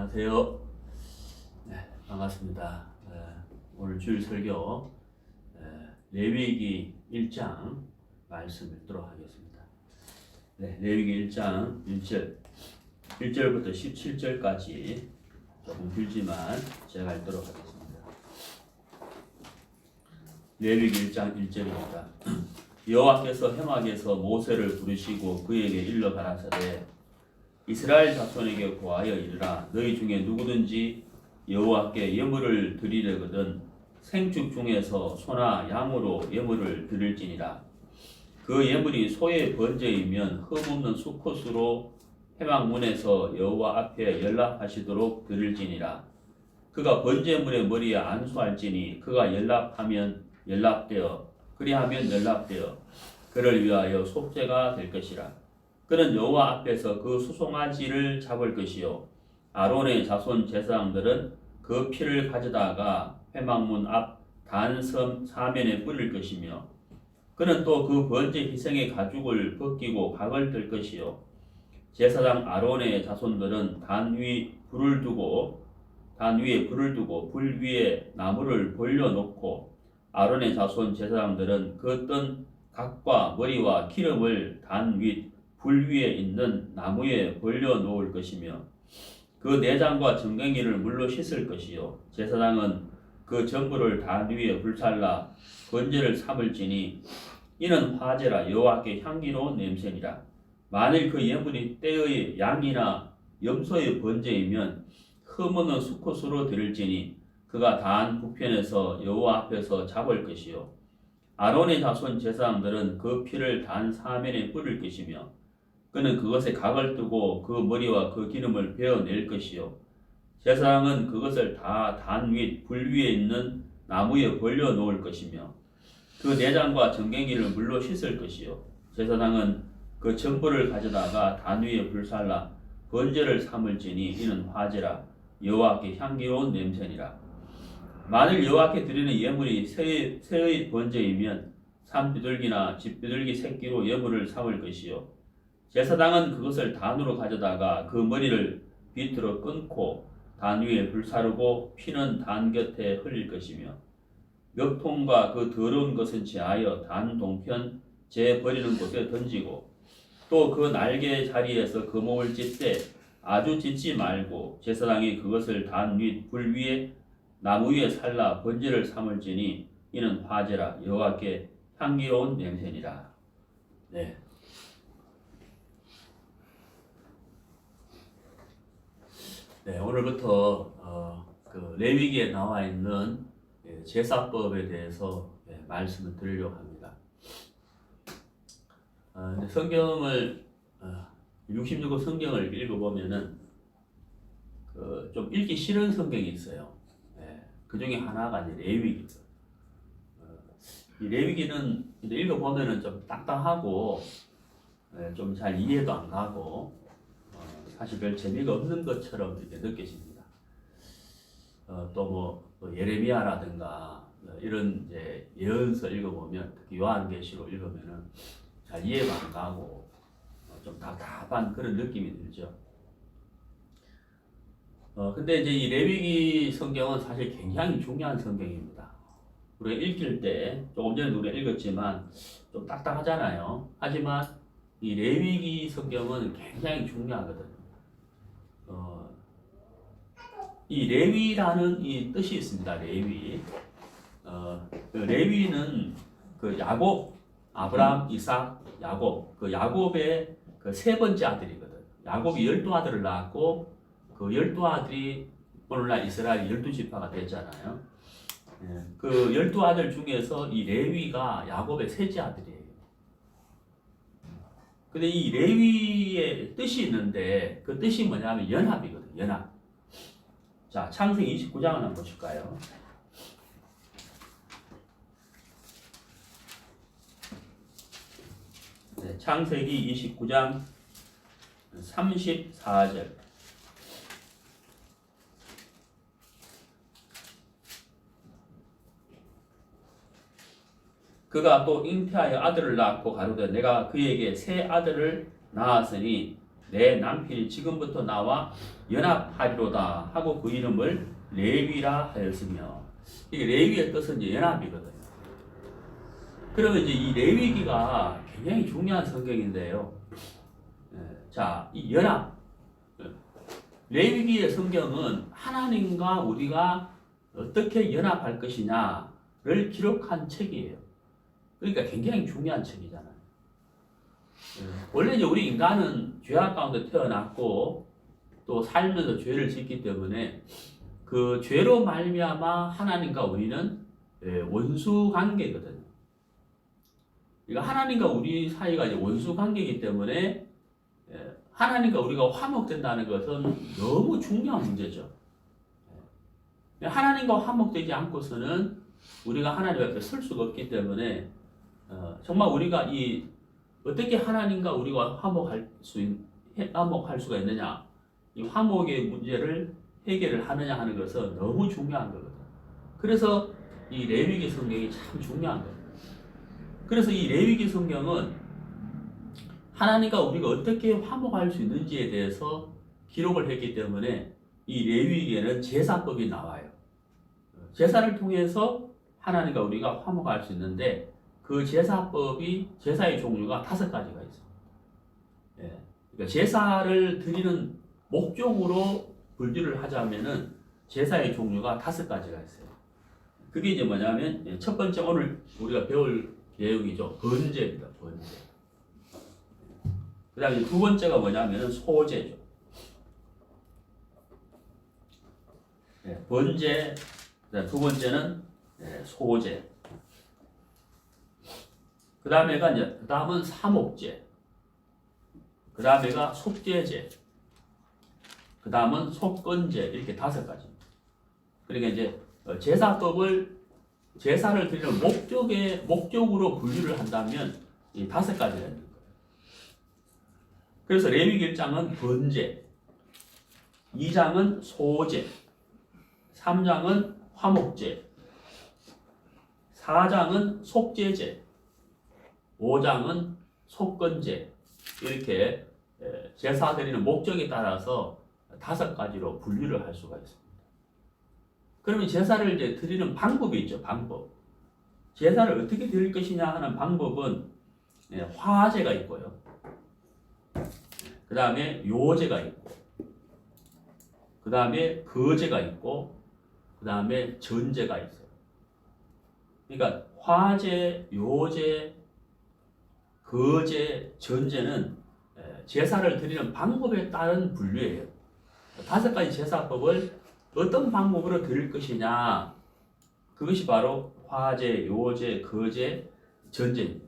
안녕하세요. 네, 반갑습니다. 오늘 주일 설교 레위기 1장 말씀 읽도록 하겠습니다. 네, 레위기 1장 1절부터 17절까지 조금 길지만 제가 읽도록 하겠습니다. 레위기 1장 1절입니다. 여호와께서 해막에서 모세를 부르시고 그에게 일러 가라사대 이스라엘 자손에게 고하여 이르라. 너희 중에 누구든지 여호와께 예물을 드리려거든 생축 중에서 소나 양으로 예물을 드릴지니라. 그 예물이 소의 번제이면 흠없는 수컷으로 해막문에서 여호와 앞에 연락하시도록 드릴지니라. 그가 번제물의 머리에 안수할지니 그가 연락하면 연락되어 그리하면 연락되어 그를 위하여 속죄가 될 것이라. 그는 여호와 앞에서 그 수송아지를 잡을 것이요 아론의 자손 제사장들은 그 피를 가져다가 회막문 앞 단섬 사면에 뿌릴 것이며 그는 또 그 번제 희생의 가죽을 벗기고 각을 뜰 것이요 제사장 아론의 자손들은 단 위에 불을 두고 불 위에 나무를 벌려놓고 아론의 자손 제사장들은 그 뜬 각과 머리와 기름을 단 윗 불 위에 있는 나무에 벌려 놓을 것이며 그 내장과 정갱이를 물로 씻을 것이요 제사장은 그 전부를 단 위에 불살라 번제를 삼을지니 이는 화제라 여호와께 향기로운 냄새니라. 만일 그 예물이 떼의 양이나 염소의 번제이면 흠없는 수컷으로 드릴지니 그가 단 북편에서 여호와 앞에서 잡을 것이요 아론의 자손 제사장들은 그 피를 단 사면에 뿌릴 것이며 그는 그것에 각을 뜨고 그 머리와 그 기름을 베어낼 것이요 제사장은 그것을 다 단 윗 불 위에 있는 나무에 벌려 놓을 것이며 그 내장과 정갱이를 물로 씻을 것이요 제사장은 그 전부를 가져다가 단 위에 불살라 번제를 삼을지니 이는 화제라 여호와께 향기로운 냄새니라. 만일 여호와께 드리는 예물이 새의 번제이면 산비둘기나 집비둘기 새끼로 예물을 삼을 것이요 제사장은 그것을 단으로 가져다가 그 머리를 비틀어 끊고 단 위에 불사르고 피는 단 곁에 흘릴 것이며 멱통과 그 더러운 것은 제하여 단 동편 재 버리는 곳에 던지고 또 그 날개 자리에서 그 몸을 찢되 아주 찢지 말고 제사장이 그것을 단 윗 불 위에 나무 위에 살라 번제를 삼을지니 이는 화제라 여호와께 향기로운 냄새니라. 네. 네, 오늘부터 그 레위기에 나와 있는 제사법에 대해서 말씀을 드리려고 합니다. 성경을 66권 성경을 읽어보면은 좀 읽기 싫은 성경이 있어요. 그 중에 하나가 이제 레위기죠. 이 레위기는 읽어보면은 좀 딱딱하고 좀 잘 이해도 안 가고 사실 별 재미가 없는 것처럼 이렇게 느껴집니다. 또 예레미야라든가 이런 이제 예언서 읽어보면 특히 요한계시록 읽으면은 잘 이해가 안 가고 좀 답답한 그런 느낌이 들죠. 근데 이제 이 레위기 성경은 사실 굉장히 중요한 성경입니다. 우리가 읽을 때 조금 전에 우리가 읽었지만 좀 딱딱하잖아요. 하지만 이 레위기 성경은 굉장히 중요하거든요. 이 레위라는 이 뜻이 있습니다. 레위. 그 레위는 그 야곱, 아브라함, 이삭, 야곱. 그 야곱의 그 세 번째 아들이거든. 야곱이 12아들을 낳았고 그 12아들이 오늘날 이스라엘 12지파가 됐잖아요. 그 12아들 중에서 이 레위가 야곱의 셋째 아들이에요. 근데 이 레위의 뜻이 있는데 그 뜻이 뭐냐면 연합이거든. 연합. 자, 창세기 29장을 한번 보실까요? 네, 창세기 29장 34절. 그가 또 잉태하여 아들을 낳고 가로되 내가 그에게 세 아들을 낳았으니 내 남편이 지금부터 나와 연합하리로다 하고 그 이름을 레위라 하였으며, 이게 레위의 뜻은 이제 연합이거든요. 그러면 이제 이 레위기가 굉장히 중요한 성경인데요. 자, 이 연합, 레위기의 성경은 하나님과 우리가 어떻게 연합할 것이냐를 기록한 책이에요. 그러니까 굉장히 중요한 책이잖아요. 원래 이제 우리 인간은 죄악 가운데 태어났고 또 살면서 죄를 짓기 때문에 그 죄로 말미암아 하나님과 우리는 원수 관계거든요. 그러니까 하나님과 우리 사이가 이제 원수 관계이기 때문에 하나님과 우리가 화목된다는 것은 너무 중요한 문제죠. 하나님과 화목되지 않고서는 우리가 하나님 앞에 설 수가 없기 때문에 정말 우리가 어떻게 하나님과 우리가 화목할 수가 있느냐, 이 화목의 문제를 해결을 하느냐 하는 것은 너무 중요한 거거든요. 그래서 이 레위기 성경이 참 중요한 거예요. 그래서 이 레위기 성경은 하나님과 우리가 어떻게 화목할 수 있는지에 대해서 기록을 했기 때문에 이 레위기에는 제사법이 나와요. 제사를 통해서 하나님과 우리가 화목할 수 있는데 그 제사의 종류가 5가지가 있습니다. 그러니까 제사를 드리는 목적으로 분류를 하자면은 제사의 종류가 5가지가 있어요. 그게 이제 뭐냐면 첫 번째 오늘 우리가 배울 내용이죠. 번제입니다. 번제. 그 다음에 두 번째가 뭐냐면 소제죠. 번제, 두 번째는 소제. 그 다음은 사목제. 그 다음에가 속죄제. 그 다음은 속건제. 이렇게 5가지. 그러니까 이제 제사를 드리는 목적으로 분류를 한다면 이 5가지가 있는 거예요. 그래서 레위기 1장은 번제, 2장은 소제, 3장은 화목제, 4장은 속죄제, 5장은 속건제. 이렇게 제사 드리는 목적에 따라서 5가지로 분류를 할 수가 있습니다. 그러면 제사를 이제 드리는 방법이 있죠. 방법. 제사를 어떻게 드릴 것이냐 하는 방법은 화제가 있고요. 그 다음에 요제가 있고, 그 다음에 거제가 있고, 그 다음에 전제가 있어요. 그러니까 화제, 요제, 거제, 전제는 제사를 드리는 방법에 따른 분류예요. 5가지 제사법을 어떤 방법으로 드릴 것이냐, 그것이 바로 화제, 요제, 거제, 전제입니다.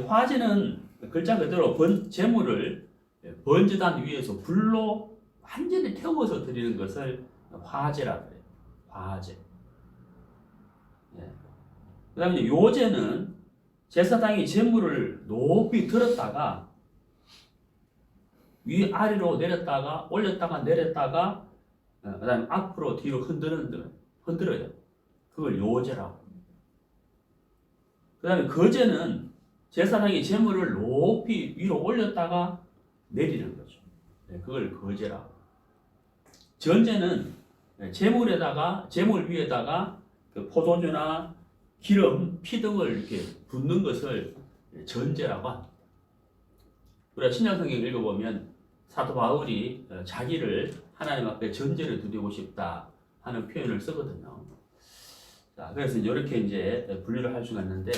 화제는 글자 그대로 제물을 번제단 위에서 불로 완전히 태워서 드리는 것을 화제라고 해요. 화제. 그 다음에 요제는 제사장이 제물을 높이 들었다가 위아래로 내렸다가 올렸다가 내렸다가 그 다음에 앞으로 뒤로 흔들어요. 그걸 요제라고 합니다. 그 다음에 거제는 제사장이 제물을 높이 위로 올렸다가 내리는 거죠. 그걸 거제라고. 전제는 제물 위에다가 그 포도주나 기름, 피 등을 이렇게 붓는 것을 전제라고 합니다. 우리가 신약성경 읽어보면 사도 바울이 자기를 하나님 앞에 전제를 드리고 싶다 하는 표현을 쓰거든요. 자, 그래서 이렇게 이제 분류를 할 수가 있는데,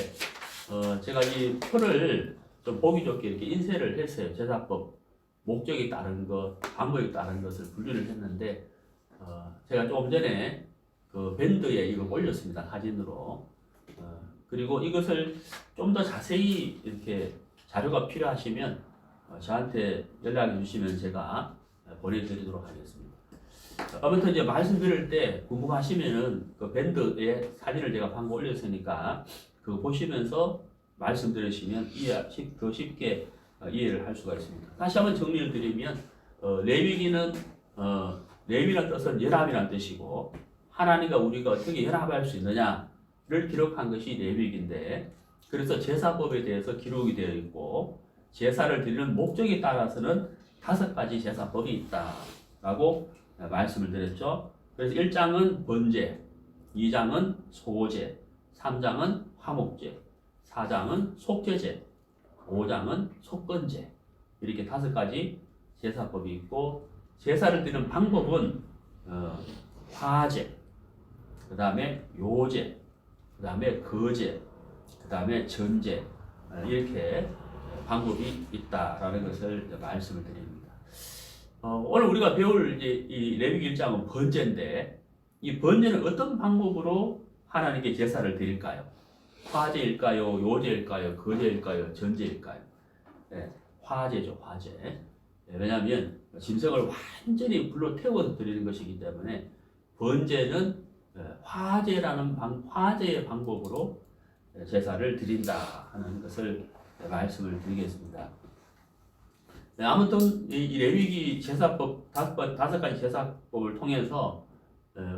제가 이 표를 좀 보기 좋게 이렇게 인쇄를 했어요. 제사법, 목적에 따른 것, 방법에 따른 것을 분류를 했는데, 제가 조금 전에 그 밴드에 이걸 올렸습니다. 사진으로. 그리고 이것을 좀 더 자세히 이렇게 자료가 필요하시면 저한테 연락해 주시면 제가 보내드리도록 하겠습니다. 아무튼 이제 말씀드릴 때 궁금하시면은 그 밴드에 사진을 제가 방금 올렸으니까 그거 보시면서 말씀 들으시면 더 쉽게 이해를 할 수가 있습니다. 다시 한번 정리를 드리면 레위기는 레위라는 뜻은 연합이라는 뜻이고 하나님과 우리가 어떻게 연합할 수 있느냐를 기록한 것이 레위기인데 그래서 제사법에 대해서 기록이 되어 있고 제사를 드리는 목적에 따라서는 5가지 제사법이 있다라고 말씀을 드렸죠. 그래서 1장은 번제, 2장은 소제, 3장은 화목제, 4장은 속죄제, 5장은 속건제, 이렇게 5가지 제사법이 있고, 제사를 드리는 방법은 화제, 그 다음에 요제, 그 다음에 거제, 그 다음에 전제, 이렇게 방법이 있다라는 것을 말씀을 드립니다. 오늘 우리가 배울 이 레위기 1장은 번제인데, 이 번제는 어떤 방법으로 하나님께 제사를 드릴까요? 화제일까요? 요제일까요? 거제일까요? 전제일까요? 네, 화제죠, 화제. 네, 왜냐하면 짐승을 완전히 불로 태워서 드리는 것이기 때문에 번제는 화제라는 화제의 방법으로 제사를 드린다 하는 것을 말씀을 드리겠습니다. 네, 아무튼 이 레위기 제사법 5가지 제사법을 통해서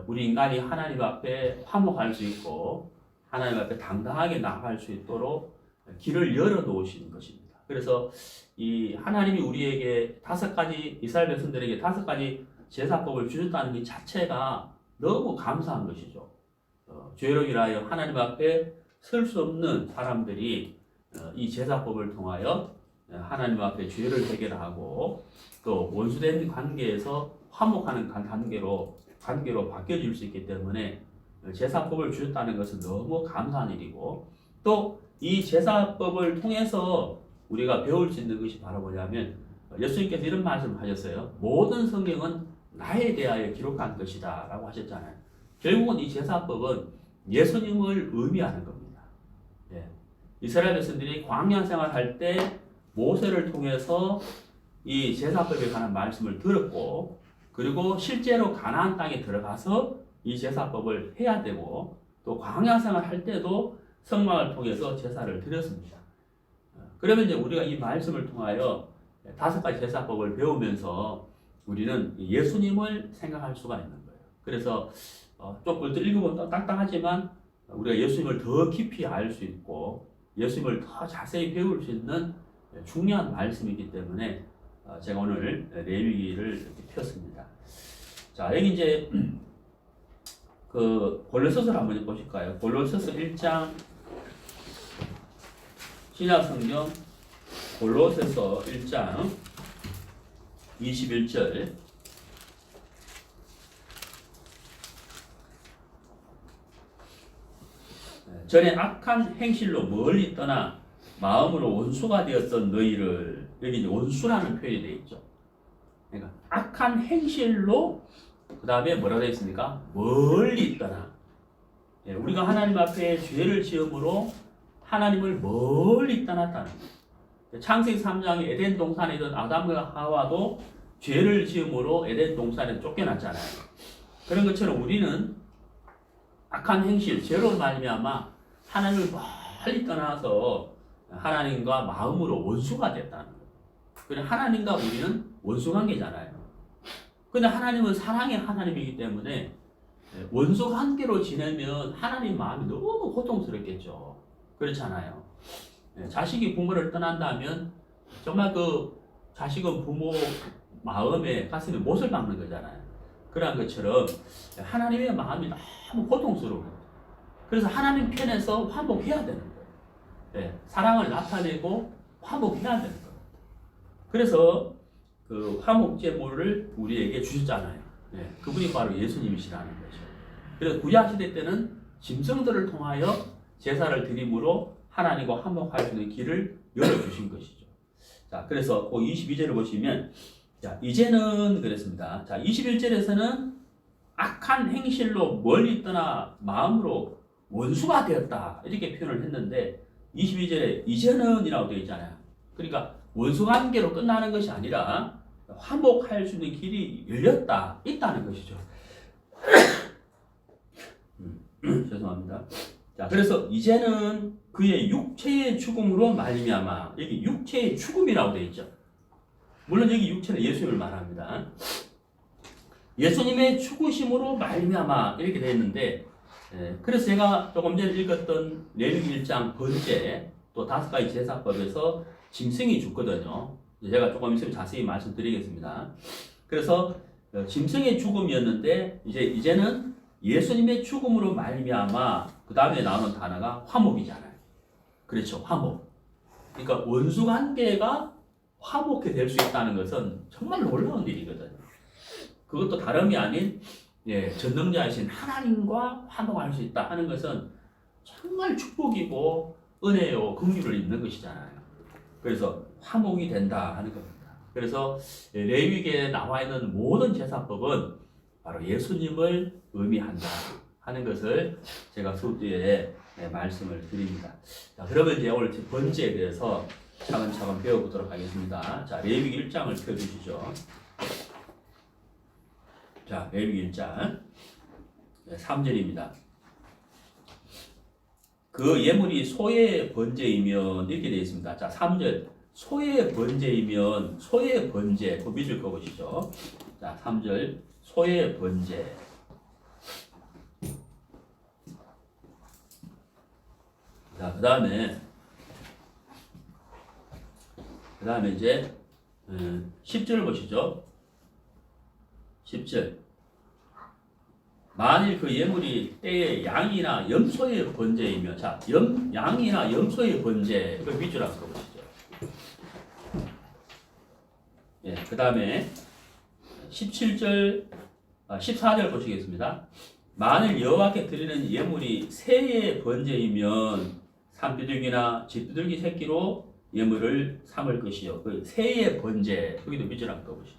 우리 인간이 하나님 앞에 화목할 수 있고 하나님 앞에 당당하게 나아갈 수 있도록 길을 열어 놓으시는 것입니다. 그래서 이 하나님이 우리에게 5가지, 이스라엘 백성들에게 5가지 제사법을 주셨다는 것 자체가 너무 감사한 것이죠. 죄로 인하여 하나님 앞에 설 수 없는 사람들이 이 제사법을 통하여 하나님 앞에 죄를 해결하고 또 원수된 관계에서 화목하는 관계로 바뀌어질 수 있기 때문에 제사법을 주셨다는 것은 너무 감사한 일이고, 또 이 제사법을 통해서 우리가 배울 수 있는 것이 바로 뭐냐면, 예수님께서 이런 말씀을 하셨어요. 모든 성경은 나에 대하여 기록한 것이다 라고 하셨잖아요. 결국은 이 제사법은 예수님을 의미하는 겁니다. 예. 이스라엘 백성들이 광야 생활할 때 모세를 통해서 이 제사법에 관한 말씀을 들었고, 그리고 실제로 가나안 땅에 들어가서 이 제사법을 해야 되고, 또 광야 생활할 때도 성막을 통해서 제사를 드렸습니다. 그러면 이제 우리가 이 말씀을 통하여 5가지 제사법을 배우면서 우리는 예수님을 생각할 수가 있는 거예요. 그래서 조금 읽어보면 딱딱하지만 우리가 예수님을 더 깊이 알 수 있고 예수님을 더 자세히 배울 수 있는 중요한 말씀이기 때문에 제가 오늘 레위기를 이렇게 폈습니다. 자, 여기 이제 그 골로새서를 한번 보실까요? 골로새서 1장, 신약 성경 골로새서 1장 21절. 전에 악한 행실로 멀리 떠나 마음으로 원수가 되었던 너희를, 여기 이제 원수라는 표현이 되어 있죠. 그러니까 악한 행실로, 그 다음에 뭐라고 되어 있습니까? 멀리 떠나. 우리가 하나님 앞에 죄를 지음으로 하나님을 멀리 떠났다는 거예요. 창세기 3장에 에덴 동산에 있던 아담과 하와도 죄를 지음으로 에덴 동산에 쫓겨났잖아요. 그런 것처럼 우리는 악한 행실, 죄로 말미암아 하나님을 멀리 떠나서 하나님과 마음으로 원수가 됐다는 거예요. 그래, 하나님과 우리는 원수 관계잖아요. 근데 하나님은 사랑의 하나님이기 때문에 원수 관계로 지내면 하나님 마음이 너무 고통스럽겠죠. 그렇잖아요. 자식이 부모를 떠난다면 정말 그 자식은 부모 마음에 가슴에 못을 박는 거잖아요. 그런 것처럼 하나님의 마음이 너무 고통스러워요. 그래서 하나님 편에서 화목해야 되는 거예요. 사랑을 나타내고 화목해야 되는 거예요. 그래서 그 화목제물을 우리에게 주셨잖아요. 그분이 바로 예수님이시라는 거죠. 그래서 구약시대 때는 짐승들을 통하여 제사를 드림으로 하나님과 화목할 수 있는 길을 열어주신 것이죠. 자, 그래서 그 22절을 보시면, 자, 이제는 그랬습니다. 자, 21절에서는 악한 행실로 멀리 떠나 마음으로 원수가 되었다, 이렇게 표현을 했는데 22절에 이제는이라고 되어 있잖아요. 그러니까 원수 관계로 끝나는 것이 아니라 화목할 수 있는 길이 열렸다, 있다는 것이죠. 죄송합니다. 자, 그래서 이제는 그의 육체의 죽음으로 말미암아, 여기 육체의 죽음이라고 되어 있죠. 물론 여기 육체는 예수님을 말합니다. 예수님의 죽으심으로 말미암아 이렇게 되어 있는데, 그래서 제가 조금 전에 읽었던 레위기 1장 번제, 또 5가지 제사법에서 짐승이 죽거든요. 제가 조금 있으면 자세히 말씀드리겠습니다. 그래서 짐승의 죽음이었는데 이제는 예수님의 죽음으로 말미암아 그 다음에 나오는 단어가 화목이잖아요. 그렇죠, 화목. 그러니까 원수 관계가 화목이 될 수 있다는 것은 정말 놀라운 일이거든요. 그것도 다름이 아닌 전능자이신 하나님과 화목할 수 있다 하는 것은 정말 축복이고 은혜요 긍휼을 입는 것이잖아요. 그래서 화목이 된다 하는 겁니다. 그래서 레위기에 나와 있는 모든 제사법은 바로 예수님을 의미한다 하는 것을 제가 수업 뒤에 말씀을 드립니다. 자, 그러면 이제 오늘 번제에 대해서 차근차근 배워보도록 하겠습니다. 자, 레위기 1장을 펴주시죠. 자, 레위기 1장 3절입니다. 그 예물이 소의 번제이면 이렇게 되어 있습니다. 자, 3절 소의 번제이면 소의 번제 그 밑줄 그어보시죠. 자, 3절 소의 번제. 자, 그 다음에 이제 10절 보시죠. 10절 만일 그 예물이 때에 양이나 염소의 번제이며, 자, 양이나 염소의 번제, 그 밑줄 한번 보시죠. 예, 그 다음에 14절 보시겠습니다. 만일 여호와께 드리는 예물이 새의 번제이면 산비둘기나 집비둘기 새끼로 예물을 삼을 것이요. 그 새의 번제, 여기도 밑줄 한번 보시죠.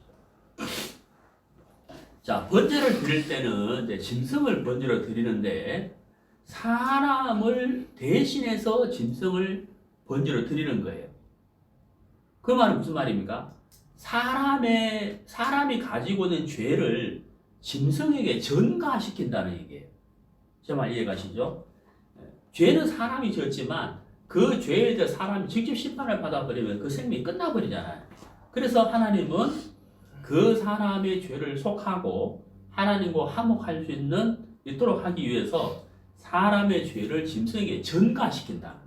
자, 번제를 드릴 때는 이제 짐승을 번제로 드리는데 사람을 대신해서 짐승을 번제로 드리는 거예요. 그 말은 무슨 말입니까? 사람이 가지고 있는 죄를 짐승에게 전가시킨다는 얘기예요. 제 말 이해가시죠? 죄는 사람이 지었지만 그 죄에 대해 사람이 직접 심판을 받아버리면 그 생명이 끝나버리잖아요. 그래서 하나님은 그 사람의 죄를 속하고 하나님과 화목할 수 있도록 하기 위해서 사람의 죄를 짐승에게 전가시킨다.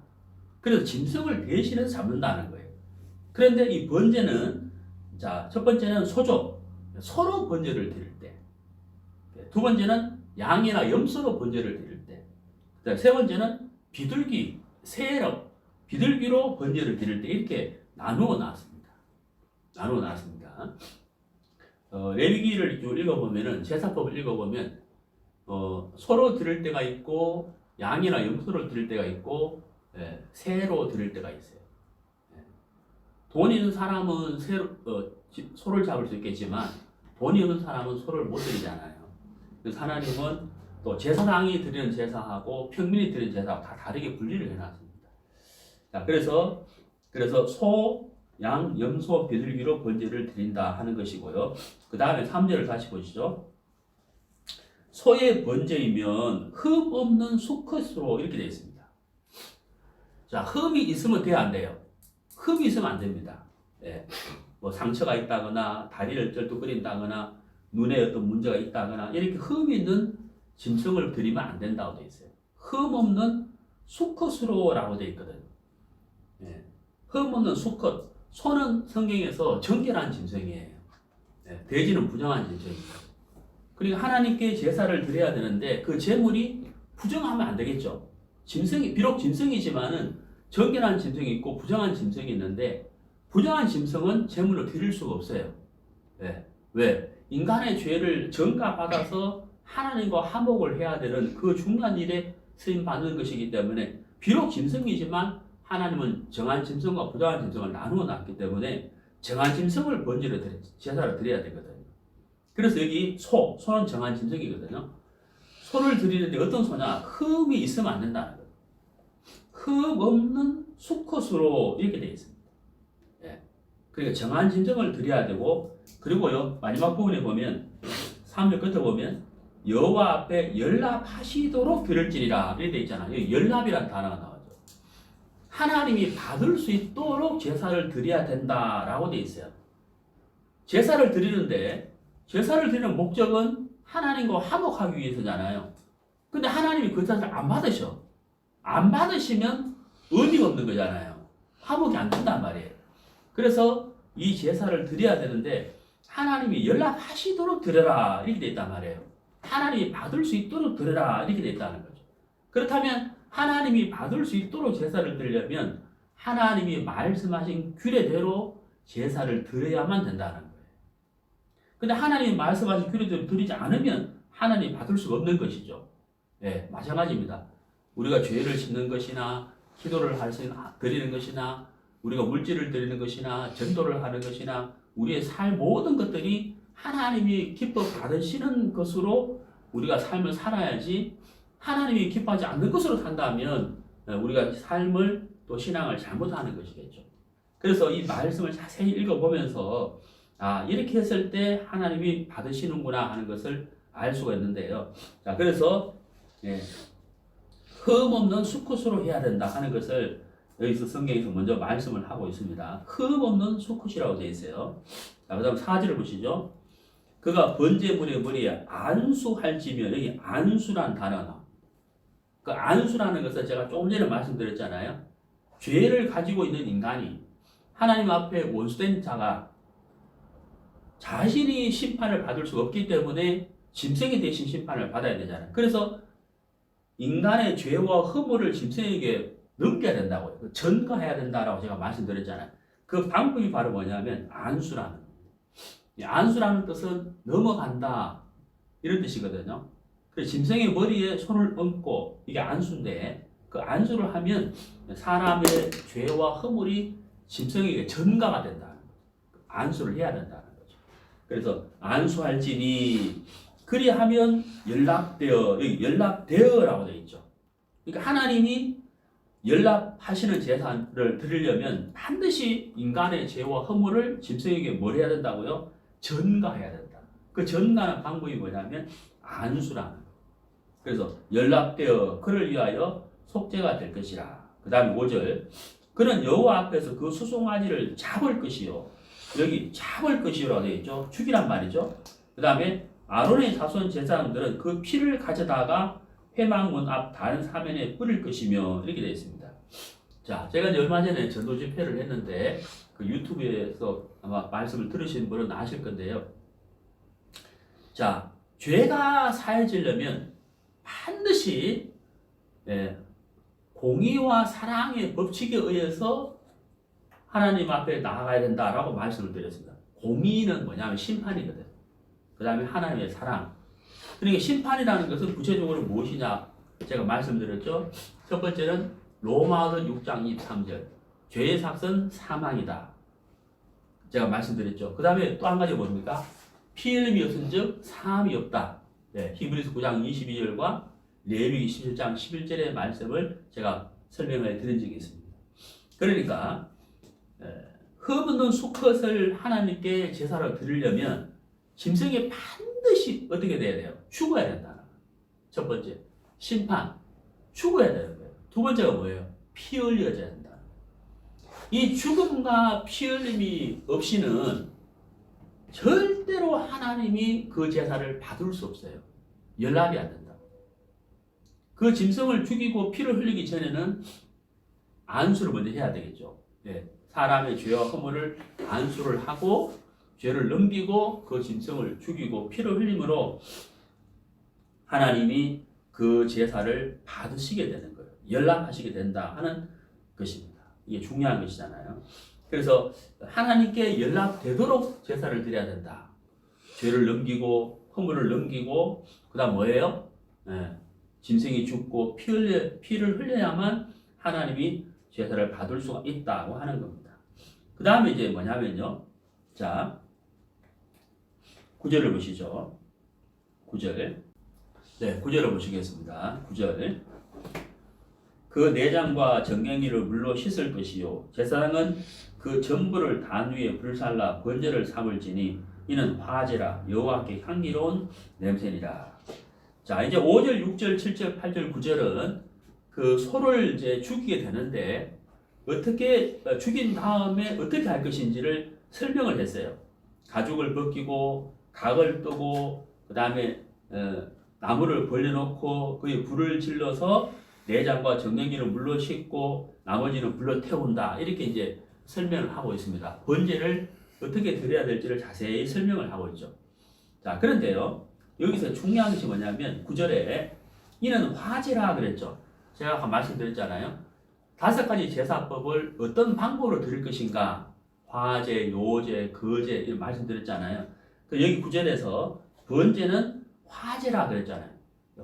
그래서 짐승을 대신해서 잡는다는 거예요. 그런데 이 번제는, 자, 첫 번째는 소조, 소로 번제를 드릴 때, 두 번째는 양이나 염소로 번제를 드릴 때, 세 번째는 비둘기, 새로 비둘기로 번제를 드릴 때 이렇게 나누어 놨습니다. 레위기를 읽어보면은, 제사법을 읽어보면 소로 드릴 때가 있고 양이나 염소로 드릴 때가 있고 새로 드릴 때가 있어요. 돈 있는 사람은 소를 잡을 수 있겠지만 돈이 없는 사람은 소를 못 드리잖아요. 그래서 하나님은 또 제사장이 드리는 제사하고 평민이 드리는 제사하고 다 다르게 분리를 해놨습니다. 자, 그래서 소, 양, 염소, 비둘기로 번제를 드린다 하는 것이고요. 그 다음에 3절을 다시 보시죠. 소의 번제이면 흠 없는 수컷으로 이렇게 되어 있습니다. 자, 흠이 있으면 돼야 안 돼요. 흠이 있으면 안 됩니다. 뭐 상처가 있다거나 다리를 쩔뚝거린다거나 눈에 어떤 문제가 있다거나 이렇게 흠이 있는 짐승을 드리면 안 된다고 되어 있어요. 흠 없는 수컷으로라고 되어 있거든요. 흠 없는 수컷. 소는 성경에서 정결한 짐승이에요. 돼지는 부정한 짐승입니다. 그리고 하나님께 제사를 드려야 되는데 그 제물이 부정하면 안 되겠죠. 비록 짐승이지만은 정결한 짐승이 있고 부정한 짐승이 있는데 부정한 짐승은 제물을 드릴 수가 없어요. 왜? 인간의 죄를 전가받아서 하나님과 화목을 해야 되는 그 중요한 일에 쓰임받는 것이기 때문에 비록 짐승이지만 하나님은 정한 짐승과 부정한 짐승을 나누어 놨기 때문에 정한 짐승을 번제로 제사를 드려야 되거든요. 그래서 여기 소는 정한 짐승이거든요. 소를 드리는데 어떤 소냐? 흠이 있으면 안 된다는 거예요. 흠 없는 수컷으로 이렇게 되어 있습니다. 그러니까 정한 짐승을 드려야 되고, 그리고요 마지막 부분에 보면 3절 끝에 보면 여호와 앞에 연락하시도록 드릴지니라 이렇게 되어 있잖아요. 여기 연락이라는 단어가 나와요. 하나님이 받을 수 있도록 제사를 드려야 된다라고 되어 있어요. 제사를 드리는 목적은 하나님과 화목하기 위해서잖아요. 근데 하나님이 그 제사를 안 받으셔. 안 받으시면 의미가 없는 거잖아요. 화목이 안 된단 말이에요. 그래서 이 제사를 드려야 되는데 하나님이 연락하시도록 드려라 이렇게 돼 있단 말이에요. 하나님이 받을 수 있도록 드려라 이렇게 돼 있다는 거죠. 그렇다면 하나님이 받을 수 있도록 제사를 드리려면 하나님이 말씀하신 규례대로 제사를 드려야만 된다는 거예요. 근데 하나님이 말씀하신 규례대로 드리지 않으면 하나님이 받을 수가 없는 것이죠. 예, 마찬가지입니다. 우리가 죄를 짓는 것이나 기도를 드리는 것이나 우리가 물질을 드리는 것이나 전도를 하는 것이나 우리의 삶 모든 것들이 하나님이 기뻐 받으시는 것으로 우리가 삶을 살아야지 하나님이 기뻐하지 않는 것으로 산다면 우리가 삶을 또 신앙을 잘못하는 것이겠죠. 그래서 이 말씀을 자세히 읽어보면서 이렇게 했을 때 하나님이 받으시는구나 하는 것을 알 수가 있는데요. 자, 그래서 흠 없는 수컷으로 해야 된다 하는 것을 여기서 성경에서 먼저 말씀을 하고 있습니다. 흠 없는 수컷이라고 되어 있어요. 자, 그 다음 4절을 보시죠. 그가 번제물의 머리에 안수할지며, 여기 안수란 단어가, 그 안수라는 것은 제가 조금 전에 말씀드렸잖아요. 죄를 가지고 있는 인간이 하나님 앞에 원수된 자가 자신이 심판을 받을 수 없기 때문에 짐승이 대신 심판을 받아야 되잖아요. 그래서 인간의 죄와 허물을 짐승에게 넘겨야 된다고요. 전가해야 된다라고 제가 말씀드렸잖아요. 그 방법이 바로 뭐냐면 안수라는 거예요. 안수라는 뜻은 넘어간다 이런 뜻이거든요. 그래서 짐승의 머리에 손을 얹고 이게 안수인데 그 안수를 하면 사람의 죄와 허물이 짐승에게 전가가 된다. 안수를 해야 된다는 거죠. 그래서 안수할지니 그리하면 연락되어, 여기 연락되어라고 되어 있죠. 그러니까 하나님이 연락하시는 제사를 드리려면 반드시 인간의 죄와 허물을 짐승에게 뭘 해야 된다고요? 전가해야 된다. 그 전가하는 방법이 뭐냐면 안수라는 거예요. 그래서 연락되어 그를 위하여 속죄가 될 것이라. 그 다음에 5절 그는 여호와 앞에서 그 수송아지를 잡을 것이요. 여기 잡을 것이요라고 되어 있죠. 죽이란 말이죠. 그 다음에 아론의 자손 제사장들은 그 피를 가져다가 회막문 앞 다른 사면에 뿌릴 것이며 이렇게 되어 있습니다. 자, 제가 이제 얼마 전에 전도 집회를 했는데 그 유튜브에서 아마 말씀을 들으신 분은 아실 건데요. 자, 죄가 사해지려면 반드시 공의와 사랑의 법칙에 의해서 하나님 앞에 나아가야 된다라고 말씀을 드렸습니다. 공의는 뭐냐면 심판이거든. 그 다음에 하나님의 사랑. 그러니까 심판이라는 것은 구체적으로 무엇이냐 제가 말씀드렸죠. 첫 번째는 로마서 6장 23절 죄의 삭은 사망이다. 제가 말씀드렸죠. 그 다음에 또 한 가지 뭡니까? 피 흘림이 없은 즉 사함이 없다. 히브리서 9장 22절과 레위기 17장 11절의 말씀을 제가 설명을 드린 적이 있습니다. 그러니까 흠 없는 수컷을 하나님께 제사를 드리려면 짐승이 반드시 어떻게 돼야 돼요? 죽어야 된다는 거예요. 첫 번째, 심판, 죽어야 되는 거예요. 두 번째가 뭐예요? 피 흘려져야 된다. 이 죽음과 피 흘림이 없이는 절대로 하나님이 그 제사를 받을 수 없어요. 연락이 안 된다. 그 짐승을 죽이고 피를 흘리기 전에는 안수를 먼저 해야 되겠죠. 사람의 죄와 허물을 안수를 하고 죄를 넘기고 그 짐승을 죽이고 피를 흘림으로 하나님이 그 제사를 받으시게 되는 거예요. 연락하시게 된다 하는 것입니다. 이게 중요한 것이잖아요. 그래서 하나님께 연락되도록 제사를 드려야 된다. 죄를 넘기고 허물을 넘기고 그 다음 뭐예요? 짐승이 죽고 피를 흘려야만 하나님이 제사를 받을 수가 있다고 하는 겁니다. 그 다음에 이제 뭐냐면요. 자, 9절을 보시죠. 9절. 9절을 보시겠습니다. 9절. 그 내장과 정갱이를 물로 씻을 것이요. 제사장은 그 전부를 단 위에 불살라 번제를 삼을지니 이는 화제라 여호와께 향기로운 냄새니라. 자, 이제 5절, 6절, 7절, 8절, 9절은 그 소를 이제 죽이게 되는데 어떻게 죽인 다음에 어떻게 할 것인지를 설명을 했어요. 가죽을 벗기고 각을 뜨고 그 다음에 나무를 벌려놓고 그에 불을 질러서 내장과 정갱이를 물로 씻고 나머지는 불러 태운다. 이렇게 이제 설명을 하고 있습니다. 번제를 어떻게 드려야 될지를 자세히 설명을 하고 있죠. 자, 그런데요. 여기서 중요한 것이 뭐냐면 9절에 이는 화제라 그랬죠. 제가 아까 말씀드렸잖아요. 5가지 제사법을 어떤 방법으로 드릴 것인가? 화제, 요제, 거제 이런 말씀드렸잖아요. 여기 9절에서 번제는 화제라 그랬잖아요.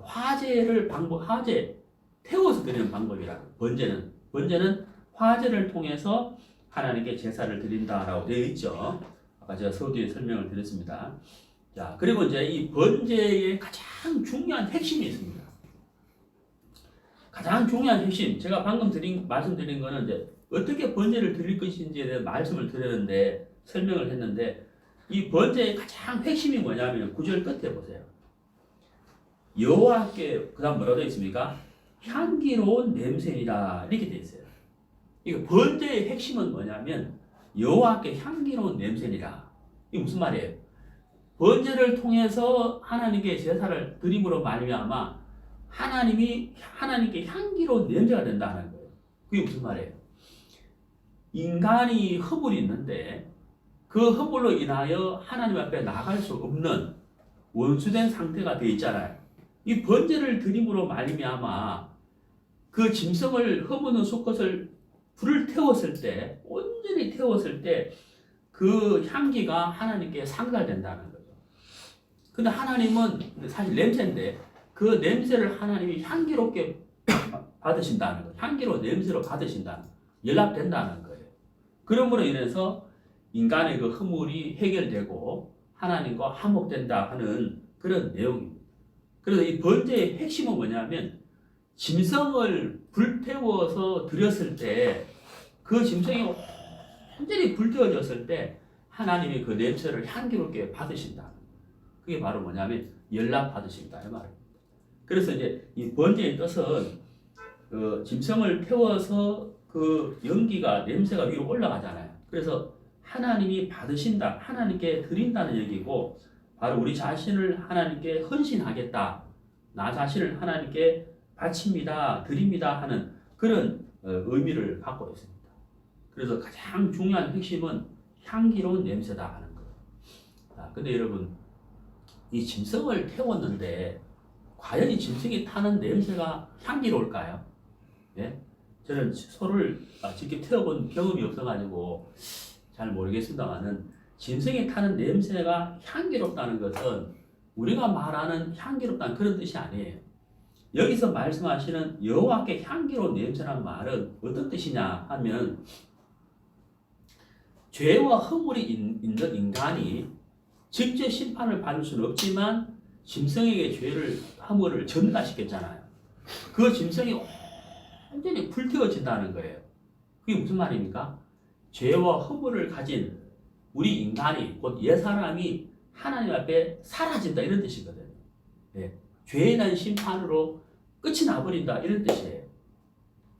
화제 태워서 드리는 방법이라. 번제는 화제를 통해서 하나님께 제사를 드린다라고 되어 있죠. 아까 제가 서두에 설명을 드렸습니다. 자, 그리고 이제 이 번제의 가장 중요한 핵심이 있습니다. 가장 중요한 핵심, 제가 방금 말씀드린 거는 이제 어떻게 번제를 드릴 것인지에 대해 말씀을 드렸는데, 설명을 했는데, 이 번제의 가장 핵심이 뭐냐면 9절 끝에 보세요. 여호와께, 그 다음 뭐라고 되어 있습니까? 향기로운 냄새니라 이렇게 되어 있어요. 이거 번제의 핵심은 뭐냐면 여호와께 향기로운 냄새니라. 이게 무슨 말이에요? 번제를 통해서 하나님께 제사를 드림으로 말미암아 하나님께 향기로운 냄새가 된다는 거예요. 그게 무슨 말이에요? 인간이 허물이 있는데 그 허물로 인하여 하나님 앞에 나갈 수 없는 원수된 상태가 되어 있잖아요. 이 번제를 드림으로 말미암아 그 짐승을 허무는 수컷을 불을 태웠을 때, 온전히 태웠을 때 그 향기가 하나님께 상달된다는 거죠. 근데 하나님은 사실 냄새인데 그 냄새를 하나님이 향기롭게 받으신다는 거예요. 향기로 냄새로 받으신다는 거예요. 연락된다는 거예요. 그러므로 인해서 인간의 그 허물이 해결되고 하나님과 화목된다 하는 그런 내용입니다. 그래서 이 번제의 핵심은 뭐냐면 짐승을 불태워서 드렸을 때 그 짐승이 완전히 불태워졌을 때 하나님이 그 냄새를 향기롭게 받으신다. 그게 바로 뭐냐면 연락받으신다 이 말입니다. 그래서 이제 이 번제의 뜻은 짐승을 태워서 그 연기가 냄새가 위로 올라가잖아요. 그래서 하나님이 받으신다, 하나님께 드린다는 얘기고 바로 우리 자신을 하나님께 헌신하겠다, 나 자신을 하나님께 바칩니다, 드립니다 하는 그런 의미를 갖고 있습니다. 그래서 가장 중요한 핵심은 향기로운 냄새다 하는 거예요. 근데 여러분, 이 짐승을 태웠는데 과연 이 짐승이 타는 냄새가 향기로울까요? 예? 저는 소를 직접 태워본 경험이 없어가지고 잘 모르겠습니다만은 짐승이 타는 냄새가 향기롭다는 것은 우리가 말하는 향기롭다는 그런 뜻이 아니에요. 여기서 말씀하시는 여호와께 향기로운 냄새라는 말은 어떤 뜻이냐 하면 죄와 허물이 있는 인간이 직접 심판을 받을 수는 없지만 짐승에게 죄를, 허물을 전가시켰잖아요. 그 짐승이 완전히 불태워진다는 거예요. 그게 무슨 말입니까? 죄와 허물을 가진 우리 인간이, 곧 옛사람이 하나님 앞에 사라진다 이런 뜻이거든요. 예. 죄에 대한 심판으로 끝이 나버린다 이런 뜻이에요.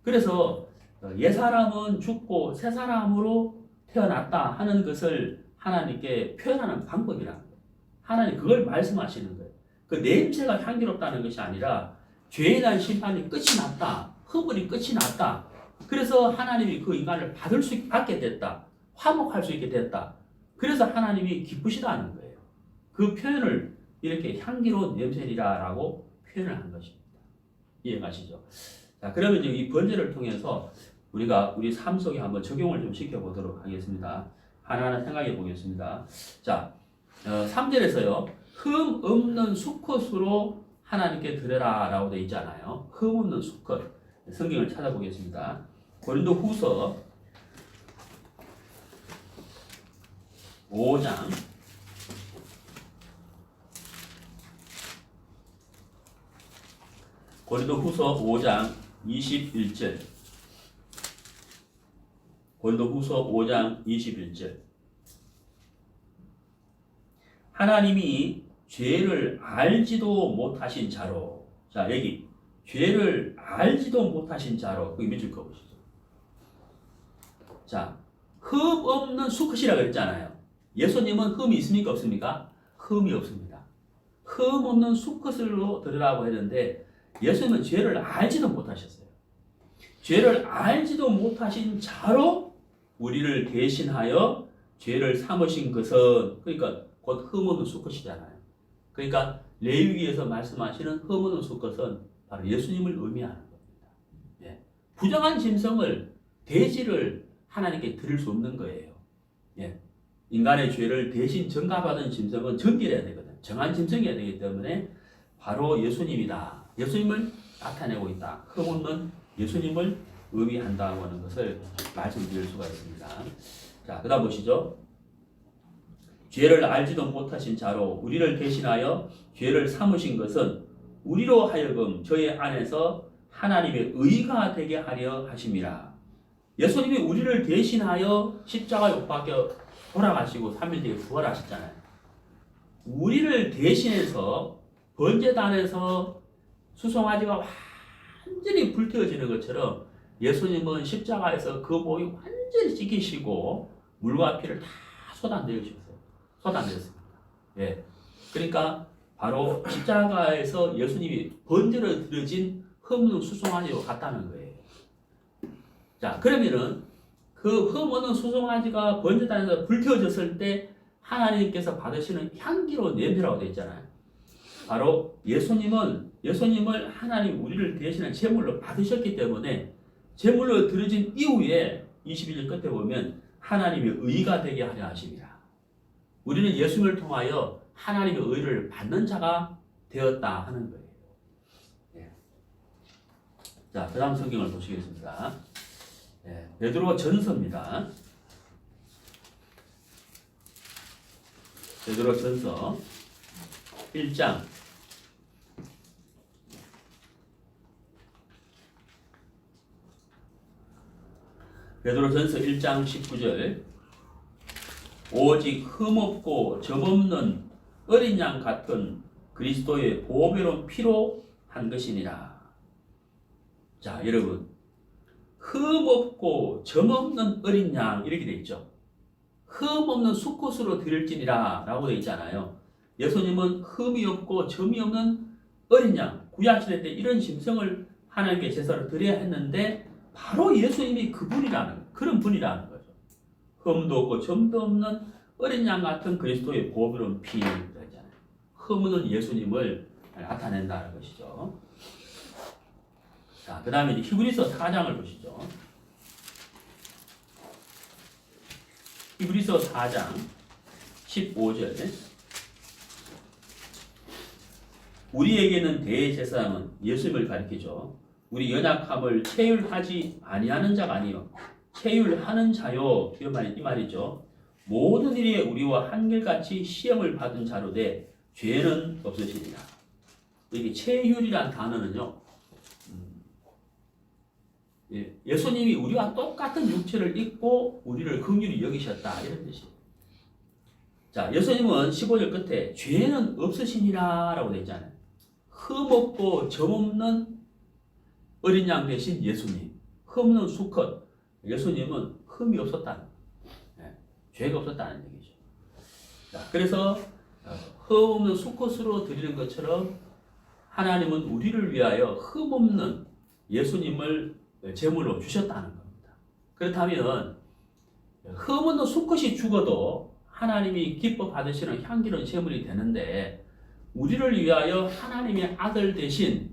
그래서 옛사람은 죽고 새사람으로 태어났다 하는 것을 하나님께 표현하는 방법이라는 거예요. 하나님 그걸 말씀하시는 거예요. 그 냄새가 향기롭다는 것이 아니라 죄에 대한 심판이 끝이 났다. 허물이 끝이 났다. 그래서 하나님이 그 인간을 받게 됐다. 화목할 수 있게 됐다. 그래서 하나님이 기쁘시다는 거예요. 그 표현을 이렇게 향기로운 냄새니라라고 표현을 한 것입니다. 이해가시죠? 자, 그러면 이제 이 번제를 통해서 우리가 우리 삶 속에 한번 적용을 좀 시켜보도록 하겠습니다. 하나하나 생각해 보겠습니다. 자, 3절에서요. 흠 없는 수컷으로 하나님께 드려라 라고 되어 있잖아요. 흠 없는 수컷. 성경을 찾아보겠습니다. 고린도 후서 5장 21절. 고린도후서 5장 21절. 하나님이 죄를 알지도 못하신 자로. 자, 여기 죄를 알지도 못하신 자로. 그 밑줄 그어보시죠. 자, 흠 없는 수컷이라고 그랬잖아요. 예수님은 흠이 있습니까? 없습니까? 흠이 없습니다. 흠 없는 수컷으로 드리라고 했는데 예수님은 죄를 알지도 못하셨어요. 죄를 알지도 못하신 자로 우리를 대신하여 죄를 삼으신 것은, 그러니까 곧 흠없는 수컷이잖아요. 그러니까 레위기에서 말씀하시는 흠없는 수컷은 바로 예수님을 의미하는 겁니다. 예. 부정한 짐승을, 돼지를 하나님께 드릴 수 없는 거예요. 예. 인간의 죄를 대신 전가받은 짐승은 정결해야 되거든. 정한 짐승이어야 되기 때문에 바로 예수님이다. 예수님을 나타내고 있다. 흠없는 예수님을 의미한다고 하는 것을 말씀드릴 수가 있습니다. 자, 그 다음 보시죠. 죄를 알지도 못하신 자로 우리를 대신하여 죄를 삼으신 것은 우리로 하여금 저희 안에서 하나님의 의가 되게 하려 하심이라. 예수님이 우리를 대신하여 십자가에 못 박혀 돌아가시고 3일 뒤에 부활하셨잖아요. 우리를 대신해서 번제단에서 수송아지가 완전히 불태워지는 것처럼 예수님은 십자가에서 그 목이 완전히 찢기시고 물과 피를 다 쏟아내셨습니다. 예. 그러니까 바로 십자가에서 예수님이 번제로 드려진 흠없는 수송아지와 같다는 거예요. 자, 그러면은 그 흠없는 수송아지가 번제단에서 불태워졌을 때 하나님께서 받으시는 향기로운 냄새라고 되어 있잖아요. 바로 예수님을 하나님 우리를 대신한 제물로 받으셨기 때문에 제물로 드려진 이후에 21절 끝에 보면 하나님의 의가 되게 하려 하십니다. 우리는 예수님을 통하여 하나님의 의를 받는 자가 되었다 하는 거예요. 예. 자, 그 다음 성경을 보시겠습니다. 예, 베드로 전서입니다. 베드로 전서 1장 베드로 전서 1장 19절 오직 흠없고 점없는 어린 양 같은 그리스도의 보배로운 피로 한 것이니라. 자, 여러분, 흠없고 점없는 어린 양 이렇게 돼 있죠. 흠없는 수컷으로 드릴지니라 라고 되어 있잖아요. 예수님은 흠이 없고 점이 없는 어린 양, 구약시대 때 이런 짐승을 하나님께 제사로 드려야 했는데 바로 예수님이 그런 분이라는 거죠. 흠도 없고 점도 없는 어린 양 같은 그리스도의 보배로운 피라잖아요. 흠은 예수님을 나타낸다는 것이죠. 자, 그 다음에 히브리서 4장을 보시죠. 히브리서 4장 15절 우리에게는 대제사장은 예수님을 가리키죠. 우리 연약함을 체휼하지 아니하는 자가 아니요 체휼하는 자요. 이 말이죠. 모든 일에 우리와 한결같이 시험을 받은 자로 돼 죄는 없으시리라. 이게 체휼이란 단어는요. 예수님이 우리와 똑같은 육체를 입고 우리를 긍휼히 여기셨다 이런 뜻이에요. 자, 예수님은 15절 끝에 죄는 없으시니라 라고 되어 있잖아요. 흠없고 점없는 어린 양 대신 예수님, 흠없는 수컷. 예수님은 흠이 없었다는 거예요. 죄가 없었다는 얘기죠. 자, 그래서 흠없는 수컷으로 드리는 것처럼 하나님은 우리를 위하여 흠없는 예수님을 제물로 주셨다는 겁니다. 그렇다면 흠없는 수컷이 죽어도 하나님이 기뻐 받으시는 향기로운 제물이 되는데 우리를 위하여 하나님의 아들 대신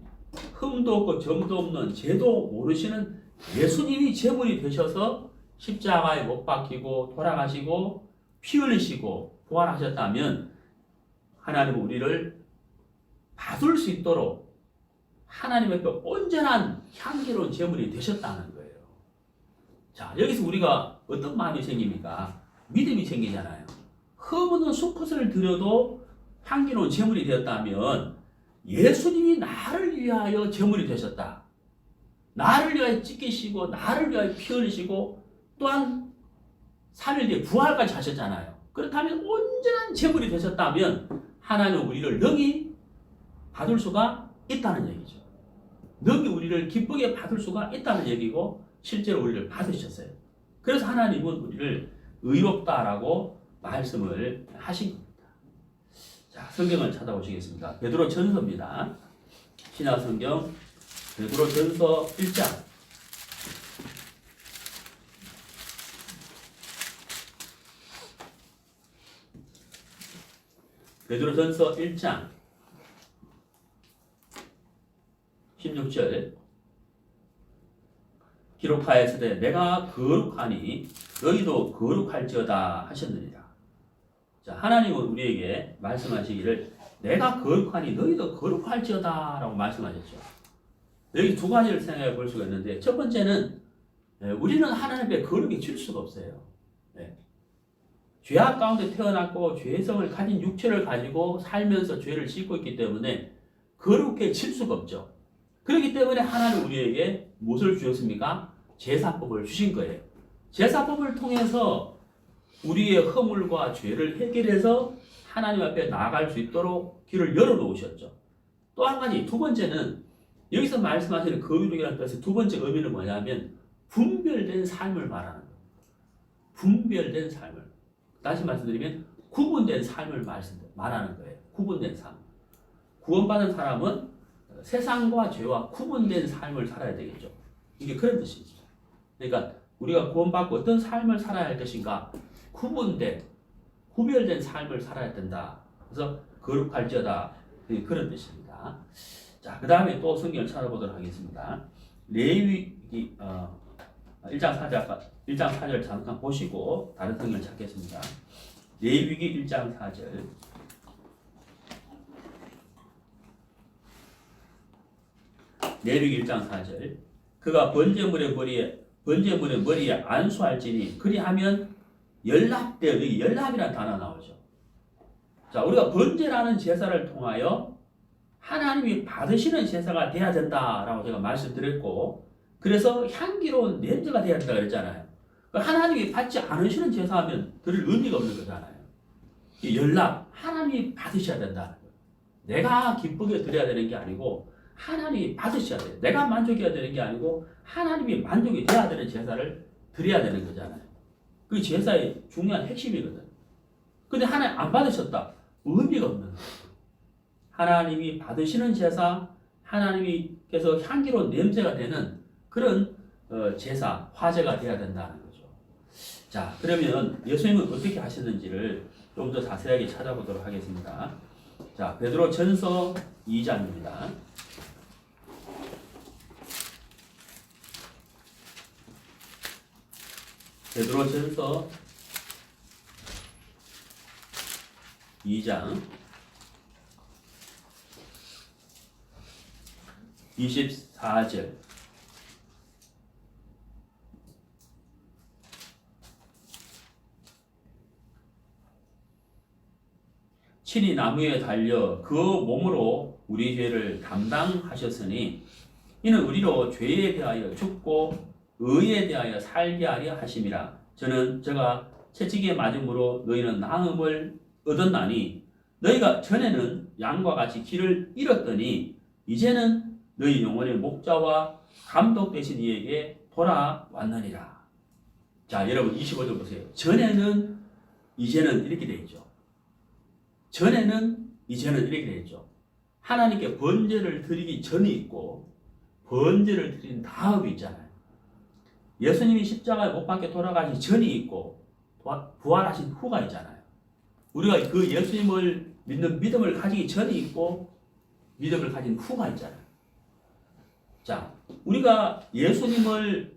흠도 없고 점도 없는 죄도 모르시는 예수님이 제물이 되셔서 십자가에 못 박히고 돌아가시고 피 흘리시고 부활하셨다면 하나님은 우리를 받을 수 있도록 하나님의 그 온전한 향기로운 제물이 되셨다는 거예요. 자, 여기서 우리가 어떤 마음이 생깁니까? 믿음이 생기잖아요. 흠없는 수컷을 드려도 향기로운 제물이 되었다면 예수님이 나를 위하여 제물이 되셨다. 나를 위하여 찢기시고 나를 위하여 피 흘리시고 또한 3일 뒤에 부활까지 하셨잖아요. 그렇다면 온전한 제물이 되셨다면 하나님은 우리를 능히 받을 수가 있다는 얘기죠. 능히 우리를 기쁘게 받을 수가 있다는 얘기고 실제로 우리를 받으셨어요. 그래서 하나님은 우리를 의롭다라고 말씀을 하신 겁니다. 자, 성경을 찾아보시겠습니다. 베드로 전서입니다. 신약 성경 베드로 전서 1장 베드로전서 1장 16절 기록하였으되 내가 거룩하니 너희도 거룩할지어다 하셨느니라. 자, 하나님은 우리에게 말씀하시기를 내가 거룩하니 너희도 거룩할지어다 라고 말씀하셨죠. 여기 두 가지를 생각해 볼 수가 있는데, 첫 번째는 우리는 하나님 앞에 거룩이 질 수가 없어요. 죄악 가운데 태어났고 죄성을 가진 육체를 가지고 살면서 죄를 짓고 있기 때문에 거룩해 질 수가 없죠. 그렇기 때문에 하나님 우리에게 무엇을 주셨습니까? 제사법을 주신 거예요. 제사법을 통해서 우리의 허물과 죄를 해결해서 하나님 앞에 나아갈 수 있도록 길을 열어놓으셨죠. 또 한 가지, 두 번째는 여기서 말씀하시는 거룩이라는 뜻의 두 번째 의미는 뭐냐면 분별된 삶을 말하는 거예요. 분별된 삶을. 다시 말씀드리면 구분된 삶을 말하는 거예요. 구분된 삶. 구원받은 사람은 세상과 죄와 구분된 삶을 살아야 되겠죠. 이게 그런 뜻이죠. 그러니까 우리가 구원받고 어떤 삶을 살아야 할 것인가? 구분된, 구별된 삶을 살아야 된다. 그래서 거룩할지어다. 그런 뜻입니다. 자, 그 다음에 또 성경을 찾아보도록 하겠습니다. 레위기 1장 4절 잠깐 보시고 다른 성경을 찾겠습니다. 레위기 1장 4절. 레위기 1장 4절. 그가 번제물의 머리에 안수할지니 그리하면 연락되어, 여기 연락이라는 단어 나오죠. 자, 우리가 번제라는 제사를 통하여 하나님이 받으시는 제사가 돼야 된다라고 제가 말씀드렸고, 그래서 향기로운 냄새가 돼야 된다고 그랬잖아요. 하나님이 받지 않으시는 제사하면 드릴 의미가 없는 거잖아요. 연락, 하나님이 받으셔야 된다는 거예요. 내가 기쁘게 드려야 되는 게 아니고 하나님이 받으셔야 돼요. 내가 만족해야 되는 게 아니고 하나님이 만족이 돼야 되는 제사를 드려야 되는 거잖아요. 그게 제사의 중요한 핵심이거든. 근데 하나님 안 받으셨다. 의미가 없는 거예요. 하나님이 받으시는 제사, 하나님께서 향기로운 냄새가 되는 그런 제사, 화제가 돼야 된다는 거죠. 자, 그러면 예수님은 어떻게 하셨는지를 좀 더 자세하게 찾아보도록 하겠습니다. 자, 베드로전서 2장입니다. 베드로전서 2장 24절. 친히 나무에 달려 그 몸으로 우리 죄를 담당하셨으니 이는 우리로 죄에 대하여 죽고 의에 대하여 살게 하려 하심이라. 저가 채찍에 맞음으로 너희는 나음을 얻었나니 너희가 전에는 양과 같이 길을 잃었더니 이제는 너희 영혼의 목자와 감독 되신 이에게 돌아왔느니라. 자, 여러분 25절 보세요. 전에는, 이제는 이렇게 되어 있죠. 전에는, 이제는 이렇게 되어 있죠. 하나님께 번제를 드리기 전이 있고 번제를 드린 다음이 있잖아요. 예수님이 십자가에 못 박혀 돌아가시 전이 있고 부활하신 후가 있잖아요. 우리가 그 예수님을 믿는 믿음을 가지기 전이 있고 믿음을 가진 후가 있잖아요. 자, 우리가 예수님을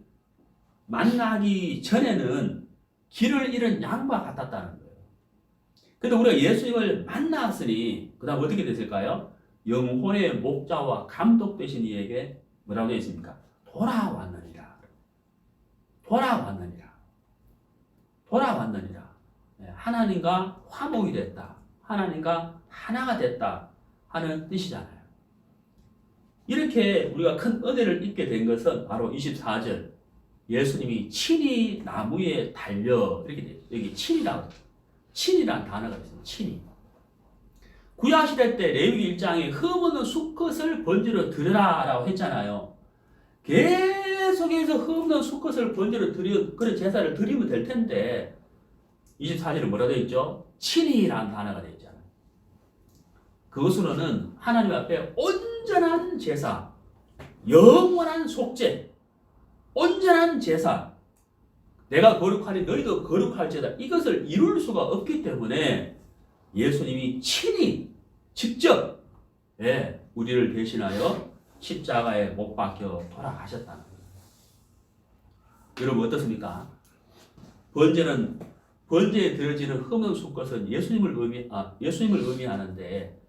만나기 전에는 길을 잃은 양과 같았다는 거예요. 근데 우리가 예수님을 만났으니 그 다음 어떻게 됐을까요? 영혼의 목자와 감독 되신 이에게 뭐라고 되어 있습니까? 돌아왔느니라. 돌아왔느니라. 돌아왔느니라. 하나님과 화목이 됐다. 하나님과 하나가 됐다 하는 뜻이잖아요. 이렇게 우리가 큰 은혜를 입게 된 것은 바로 24절. 예수님이 친히 나무에 달려 이렇게 돼요. 여기 친이라는 단어가 있습니다. 친히. 구약시대 때 레위기 1장에 흠없는 수컷을 번제로 드려라 라고 했잖아요. 계속해서 흠없는 수컷을 번제로 드려 그런 제사를 드리면 될 텐데 24절에 뭐라 되어 있죠? 친이라는 단어가 되어 있잖아요. 그것으로는 하나님 앞에 온전한 제사, 영원한 속죄, 온전한 제사, 내가 거룩하니 너희도 거룩할지어다, 이것을 이룰 수가 없기 때문에 예수님이 친히 직접 우리를 대신하여 십자가에 못 박혀 돌아가셨다는 거예요. 여러분 어떻습니까? 번제에 드려지는 흠은 수것은 예수님을 의미하는데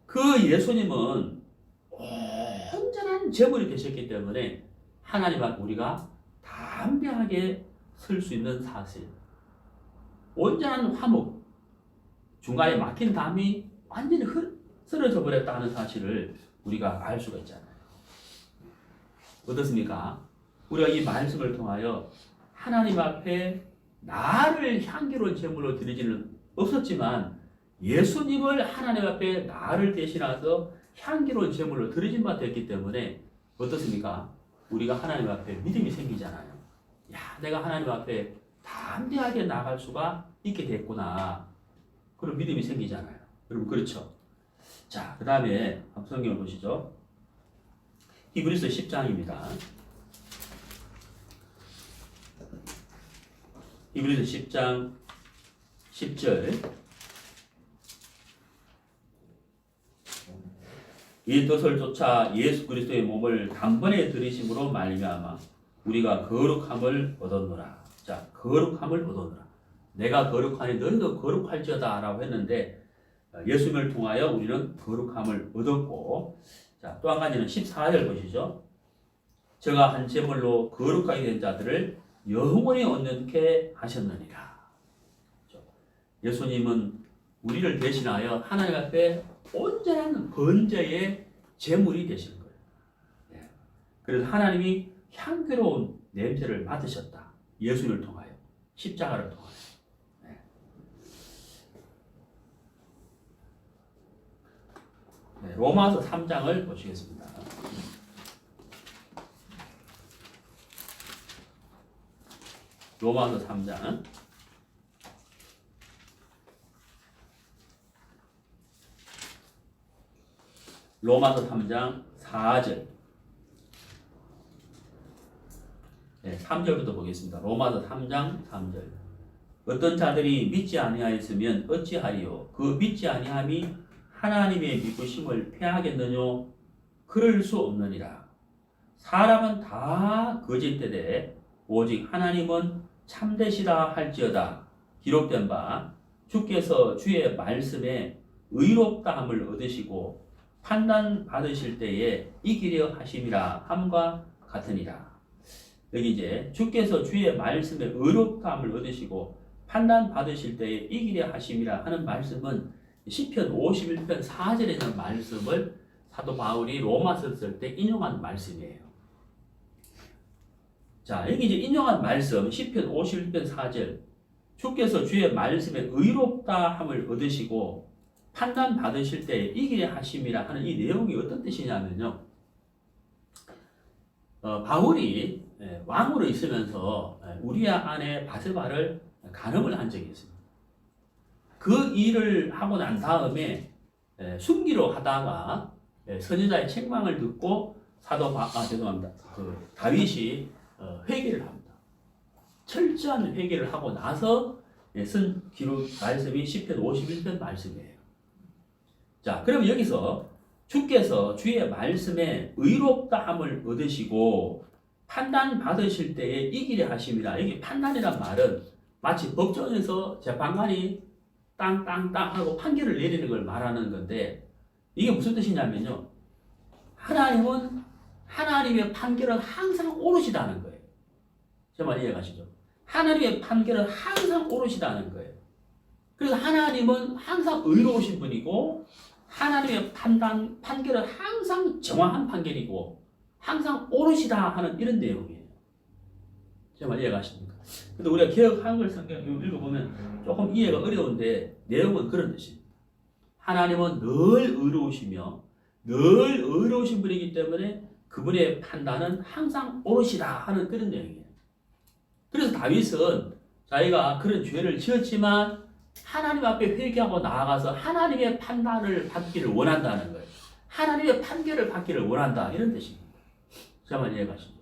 그 예수님은 온전한 제물이 되셨기 때문에 하나님 앞 우리가 담대하게 설 수 있는 사실, 온전한 화목, 중간에 막힌 담이 완전히 쓰러져 버렸다는 사실을 우리가 알 수가 있잖아요. 어떻습니까? 우리가 이 말씀을 통하여 하나님 앞에 나를 향기로운 제물로 드리지는 없었지만 예수님을 하나님 앞에 나를 대신해서 향기로운 제물로 드리진 바 됐기 때문에 어떻습니까? 우리가 하나님 앞에 믿음이 생기잖아요. 야, 내가 하나님 앞에 담대하게 나갈 수가 있게 됐구나. 그런 믿음이 생기잖아요. 여러분 그렇죠? 자, 그 다음에 성경을 보시죠. 히브리서 10장입니다. 히브리서 10장 10절. 이 뜻을 쫓아 예수 그리스도의 몸을 단번에 들이심으로 말미암아 우리가 거룩함을 얻었노라. 자, 거룩함을 얻었노라. 내가 거룩하니 너희도 거룩할지어다 라고 했는데 예수님을 통하여 우리는 거룩함을 얻었고, 자, 또 한 가지는 14절 보시죠. 저가 한 제물로 거룩하게 된 자들을 영원히 얻게 하셨느니라. 예수님은 우리를 대신하여 하나님 앞에 온전한 번제의 제물이 되시는 거예요. 그래서 하나님이 향기로운 냄새를 맡으셨다. 예수님을 통하여, 십자가를 통하여. 로마서 3장을 보시겠습니다. 로마서 3장. 로마서 3장 4절. 3절부터 보겠습니다. 로마서 3장 3절. 어떤 자들이 믿지 아니하였으면 어찌하리요? 그 믿지 아니함이 하나님의 믿으심을 패하겠느뇨? 그럴 수 없느니라. 사람은 다 거짓되되 오직 하나님은 참되시다 할지어다. 기록된 바 주께서 주의 말씀에 의롭다함을 얻으시고 판단 받으실 때에 이기려 하심이라 함과 같으니라. 여기 이제 주께서 주의 말씀에 의롭다함을 얻으시고 판단 받으실 때에 이기려 하심이라 하는 말씀은 시편 51편 4절에 있는 말씀을 사도 바울이 로마서 쓸 때 인용한 말씀이에요. 자, 여기 이제 인용한 말씀 시편 51편 4절. 주께서 주의 말씀에 의롭다함을 얻으시고 판단 받으실 때에 이기려 하심이라 하는 이 내용이 어떤 뜻이냐면요. 바울이 왕으로 있으면서 우리아 아내 바세바를 간음을 한 적이 있습니다. 그 일을 하고 난 다음에 숨기로 하다가 선지자의 책망을 듣고 다윗이 회개를 합니다. 철저한 회개를 하고 나서 쓴 기록 말씀이 시편 51편 말씀이에요. 자, 그럼 여기서 주께서 주의 말씀에 의롭다함을 얻으시고 판단 받으실 때에 이기려 하심이라. 여기 판단이란 말은 마치 법정에서 재판관이 땅땅땅 하고 판결을 내리는 걸 말하는 건데 이게 무슨 뜻이냐면요. 하나님은 하나님의 판결은 항상 옳으시다는 거예요. 제 말 이해가시죠? 하나님의 판결은 항상 옳으시다는 거예요. 그래서 하나님은 항상 의로우신 분이고 하나님의 판결은 항상 정확한 판결이고 항상 옳으시다 하는 이런 내용이에요. 제 말 이해가십니까? 근데 우리가 개혁 한글 성경 읽어보면 조금 이해가 어려운데 내용은 그런 뜻입니다. 하나님은 늘 의로우시며 늘 의로우신 분이기 때문에 그분의 판단은 항상 옳으시다 하는 그런 내용이에요. 그래서 다윗은 자기가 그런 죄를 지었지만 하나님 앞에 회개하고 나아가서 하나님의 판단을 받기를 원한다는 거예요. 하나님의 판결을 받기를 원한다 이런 뜻입니다. 잠깐 이해가시죠?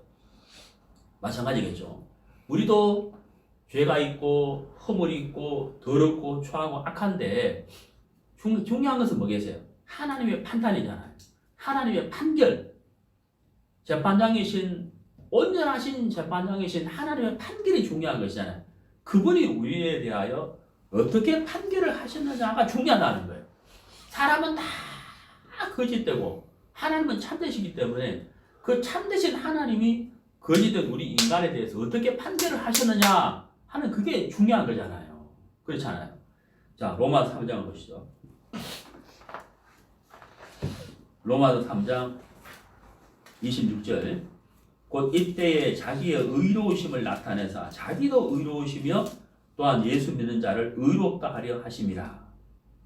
마찬가지겠죠. 우리도 죄가 있고 허물이 있고 더럽고 추하고 악한데 중요한 것은 뭐겠어요? 하나님의 판단이잖아요. 하나님의 판결. 재판장이신 온전하신 재판장이신 하나님의 판결이 중요한 것이잖아요. 그분이 우리에 대하여 어떻게 판결을 하셨느냐가 중요하다는 거예요. 사람은 다 거짓되고 하나님은 참되시기 때문에 그 참되신 하나님이 거짓된 우리 인간에 대해서 어떻게 판결을 하셨느냐 하는 그게 중요한 거잖아요. 그렇잖아요. 자, 로마서 3장을 보시죠. 로마서 3장 26절. 곧 이때에 자기의 의로우심을 나타내사 자기도 의로우시며 또한 예수 믿는 자를 의롭다 하려 하심이라.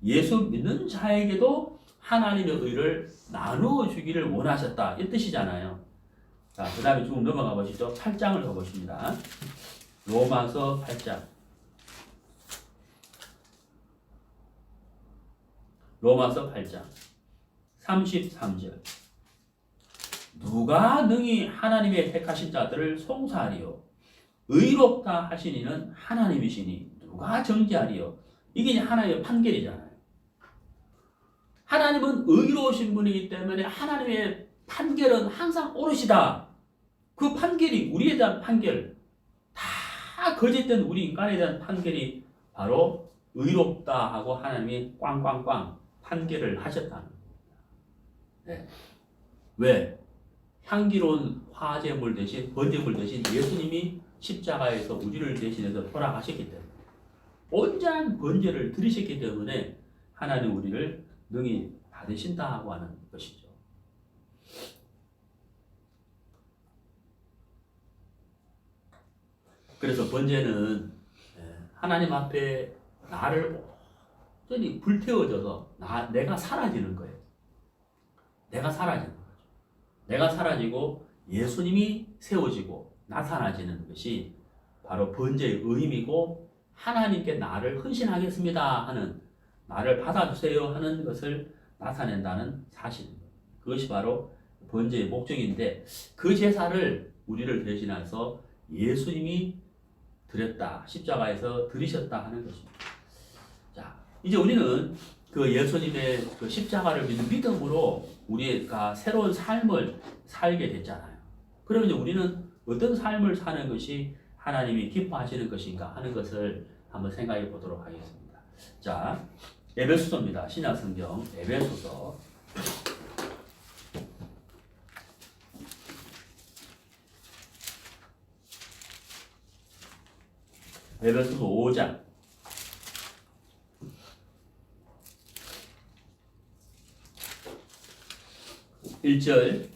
예수 믿는 자에게도 하나님의 의를 나누어 주기를 원하셨다. 이 뜻이잖아요. 자, 그 다음에 쭉 넘어가 보시죠. 8장을 가보십니다. 로마서 8장. 로마서 8장 33절. 누가 능히 하나님의 택하신 자들을 송사하리요. 의롭다 하시니는 하나님이시니 누가 정죄하리요. 이게 하나님의 판결이잖아요. 하나님은 의로우신 분이기 때문에 하나님의 판결은 항상 옳으시다. 그 판결이 우리에 대한 판결, 다 거짓된 우리 인간에 대한 판결이 바로 의롭다 하고 하나님이 꽝꽝꽝 판결을 하셨다는 겁니다. 네. 왜? 향기로운 화제물 대신 번제물 대신 예수님이 십자가에서 우리를 대신해서 돌아가셨기 때문에 온전한 번제를 드리셨기 때문에 하나님 우리를 능히 받으신다고 하는 것이죠. 그래서 번제는 하나님 앞에 나를 완전히 불태워져서 내가 사라지는 거예요. 내가 사라지는 거죠. 내가 사라지고 예수님이 세워지고 나타나지는 것이 바로 번제의 의미고 하나님께 나를 헌신하겠습니다 하는 나를 받아주세요 하는 것을 나타낸다는 사실입니다. 그것이 바로 번제의 목적인데 그 제사를 우리를 대신해서 예수님이 드렸다. 십자가에서 드리셨다 하는 것입니다. 자, 이제 우리는 그 예수님의 그 십자가를 믿는 믿음으로 우리가 새로운 삶을 살게 됐잖아요. 그러면 이제 우리는 어떤 삶을 사는 것이 하나님이 기뻐하시는 것인가 하는 것을 한번 생각해 보도록 하겠습니다. 자, 에베소서입니다. 신약성경 에베소서. 에베소서 5장 1절.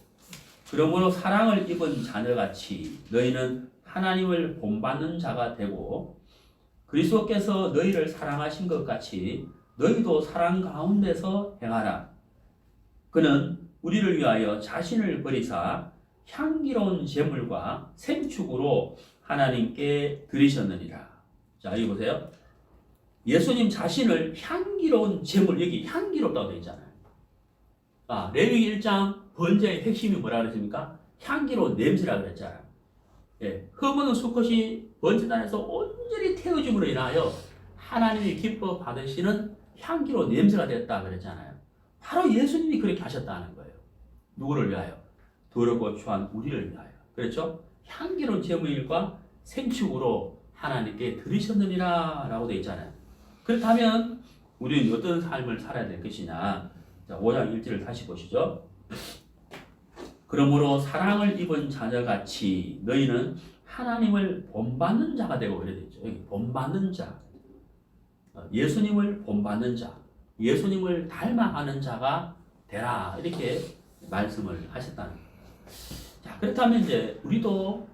그러므로 사랑을 입은 자녀같이 너희는 하나님을 본받는 자가 되고 그리스도께서 너희를 사랑하신 것 같이 너희도 사랑 가운데서 행하라. 그는 우리를 위하여 자신을 버리사 향기로운 제물과 생축으로 하나님께 드리셨느니라. 자, 여기 보세요. 예수님 자신을 향기로운 제물, 여기 향기롭다고 되어 있잖아요. 레위기 1장 번제의 핵심이 뭐라 그랬습니까? 향기로운 냄새라 그랬잖아요. 예, 흠없는 수컷이 번제단에서 온전히 태워짐으로 인하여 하나님이 기뻐 받으시는 향기로운 냄새가 됐다 그랬잖아요. 바로 예수님이 그렇게 하셨다는 거예요. 누구를 위하여? 더럽고 추한 우리를 위하여. 그렇죠? 향기로운 제물과 생축으로 하나님께 드리셨느니라 라고 되어 있잖아요. 그렇다면 우리는 어떤 삶을 살아야 될 것이냐? 자, 5장 1절을 다시 보시죠. 그러므로 사랑을 입은 자녀같이 너희는 하나님을 본받는 자가 되고 이래 되죠. 여기 본받는 자. 예수님을 본받는 자. 예수님을 닮아가는 자가 되라. 이렇게 말씀을 하셨다는 거예요. 자, 그렇다면 이제 우리도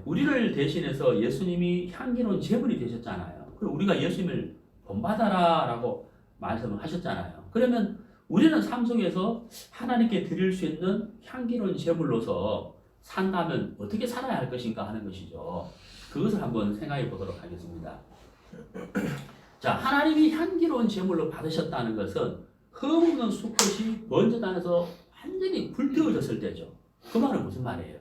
우리를 대신해서 예수님이 향기로운 제물이 되셨잖아요. 그리고 우리가 예수님을 본받아라 라고 말씀을 하셨잖아요. 그러면 우리는 삶 속에서 하나님께 드릴 수 있는 향기로운 제물로서 산다면 어떻게 살아야 할 것인가 하는 것이죠. 그것을 한번 생각해 보도록 하겠습니다. 자, 하나님이 향기로운 제물로 받으셨다는 것은 흠없는 수컷이 번제단에서 완전히 불태워졌을 때죠. 그 말은 무슨 말이에요?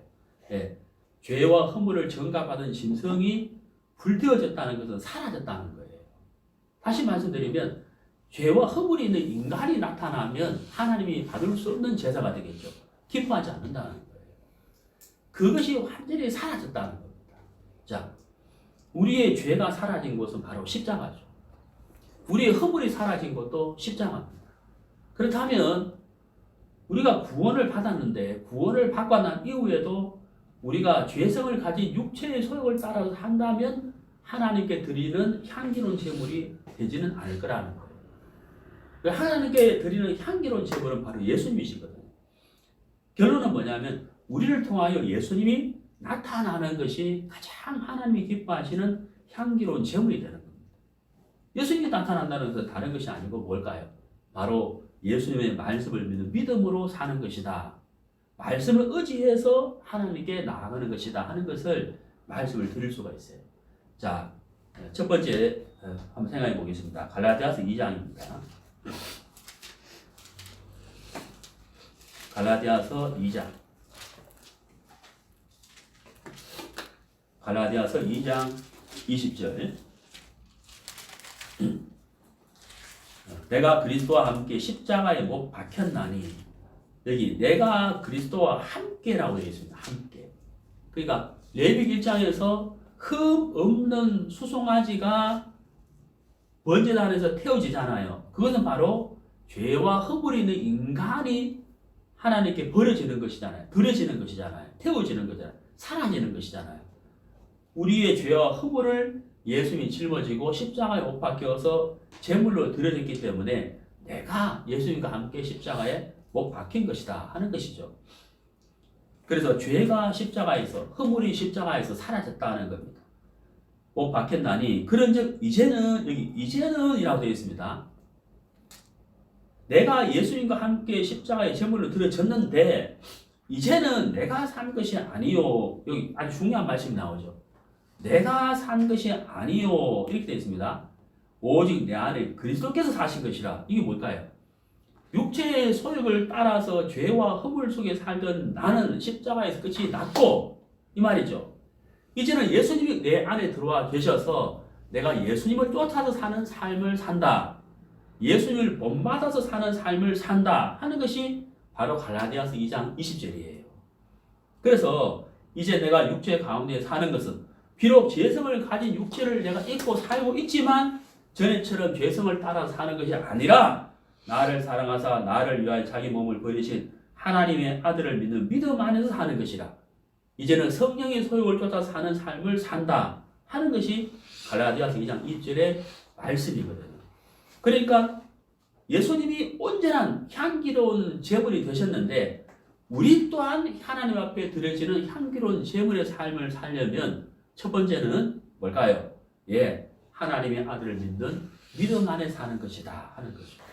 죄와 허물을 전가받은 짐승이 불태워졌다는 것은 사라졌다는 거예요. 다시 말씀드리면 죄와 허물이 있는 인간이 나타나면 하나님이 받을 수 없는 제사가 되겠죠. 기뻐하지 않는다는 거예요. 그것이 완전히 사라졌다는 겁니다. 자, 우리의 죄가 사라진 것은 바로 십자가죠. 우리의 허물이 사라진 것도 십자가입니다. 그렇다면 우리가 구원을 받았는데 구원을 받고 난 이후에도 우리가 죄성을 가진 육체의 소욕을 따라서 한다면 하나님께 드리는 향기로운 제물이 되지는 않을 거라는 거예요. 하나님께 드리는 향기로운 제물은 바로 예수님이시거든요. 결론은 뭐냐면 우리를 통하여 예수님이 나타나는 것이 가장 하나님이 기뻐하시는 향기로운 제물이 되는 겁니다. 예수님이 나타난다는 것은 다른 것이 아니고 뭘까요? 바로 예수님의 말씀을 믿는 믿음으로 사는 것이다. 말씀을 의지해서 하나님께 나아가는 것이다 하는 것을 말씀을 드릴 수가 있어요. 자, 첫 번째 한번 생각해 보겠습니다. 갈라디아서 2장입니다. 갈라디아서 2장. 갈라디아서 2장 20절. 내가 그리스도와 함께 십자가에 못 박혔나니, 여기 내가 그리스도와 함께라고 되어 있습니다. 함께. 그러니까 레위기 1장에서 흠 없는 수송아지가 번제단에서 태워지잖아요. 그것은 바로 죄와 허물이 있는 인간이 하나님께 버려지는 것이잖아요. 드려지는 것이잖아요. 태워지는 거잖아요. 사라지는 것이잖아요. 우리의 죄와 허물을 예수님이 짊어지고 십자가에 못 박혀서 제물로 드려졌기 때문에 내가 예수님과 함께 십자가에 못 박힌 것이다 하는 것이죠. 그래서 죄가 십자가에서, 허물이 십자가에서 사라졌다는 겁니다. 못 박혔나니 그런즉 이제는, 여기 이제는 이라고 되어 있습니다. 내가 예수님과 함께 십자가의 제물로 드려졌는데 이제는 내가 산 것이 아니요. 여기 아주 중요한 말씀이 나오죠. 내가 산 것이 아니요. 이렇게 되어 있습니다. 오직 내 안에 그리스도께서 사신 것이라. 이게 뭘까요? 육체의 소욕을 따라서 죄와 허물 속에 살던 나는 십자가에서 끝이 났고, 이 말이죠. 이제는 예수님이 내 안에 들어와 계셔서 내가 예수님을 쫓아서 사는 삶을 산다. 예수님을 본받아서 사는 삶을 산다 하는 것이 바로 갈라디아서 2장 20절이에요. 그래서 이제 내가 육체 가운데 사는 것은 비록 죄성을 가진 육체를 내가 입고 살고 있지만 전에처럼 죄성을 따라 사는 것이 아니라 나를 사랑하사 나를 위하여 자기 몸을 버리신 하나님의 아들을 믿는 믿음 안에서 사는 것이라. 이제는 성령의 소욕을 쫓아 사는 삶을 산다 하는 것이 갈라디아서 2장 2절의 말씀이거든요. 그러니까 예수님이 온전한 향기로운 제물이 되셨는데 우리 또한 하나님 앞에 드려지는 향기로운 제물의 삶을 살려면 첫 번째는 뭘까요? 하나님의 아들을 믿는 믿음 안에 사는 것이다 하는 것이죠.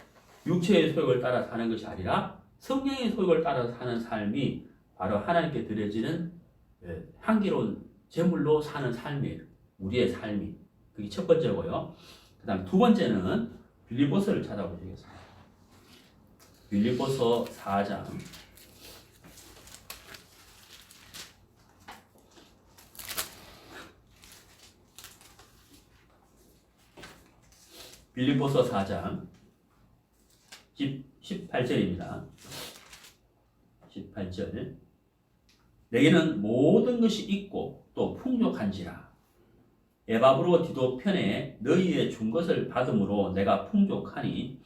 육체의 소욕을 따라 사는 것이 아니라 성령의 소욕을 따라 사는 삶이 바로 하나님께 드려지는 향기로운 제물로 사는 삶이에요. 우리의 삶이. 그게 첫 번째고요. 그 다음 두 번째는 빌립보서를 찾아보시겠습니다. 빌립보서 4장. 빌립보서 4장 18절입니다. 18절. 내게는 모든 것이 있고 또 풍족한지라. 에바브로 디도 편에 너희의 준 것을 받음으로 내가 풍족하니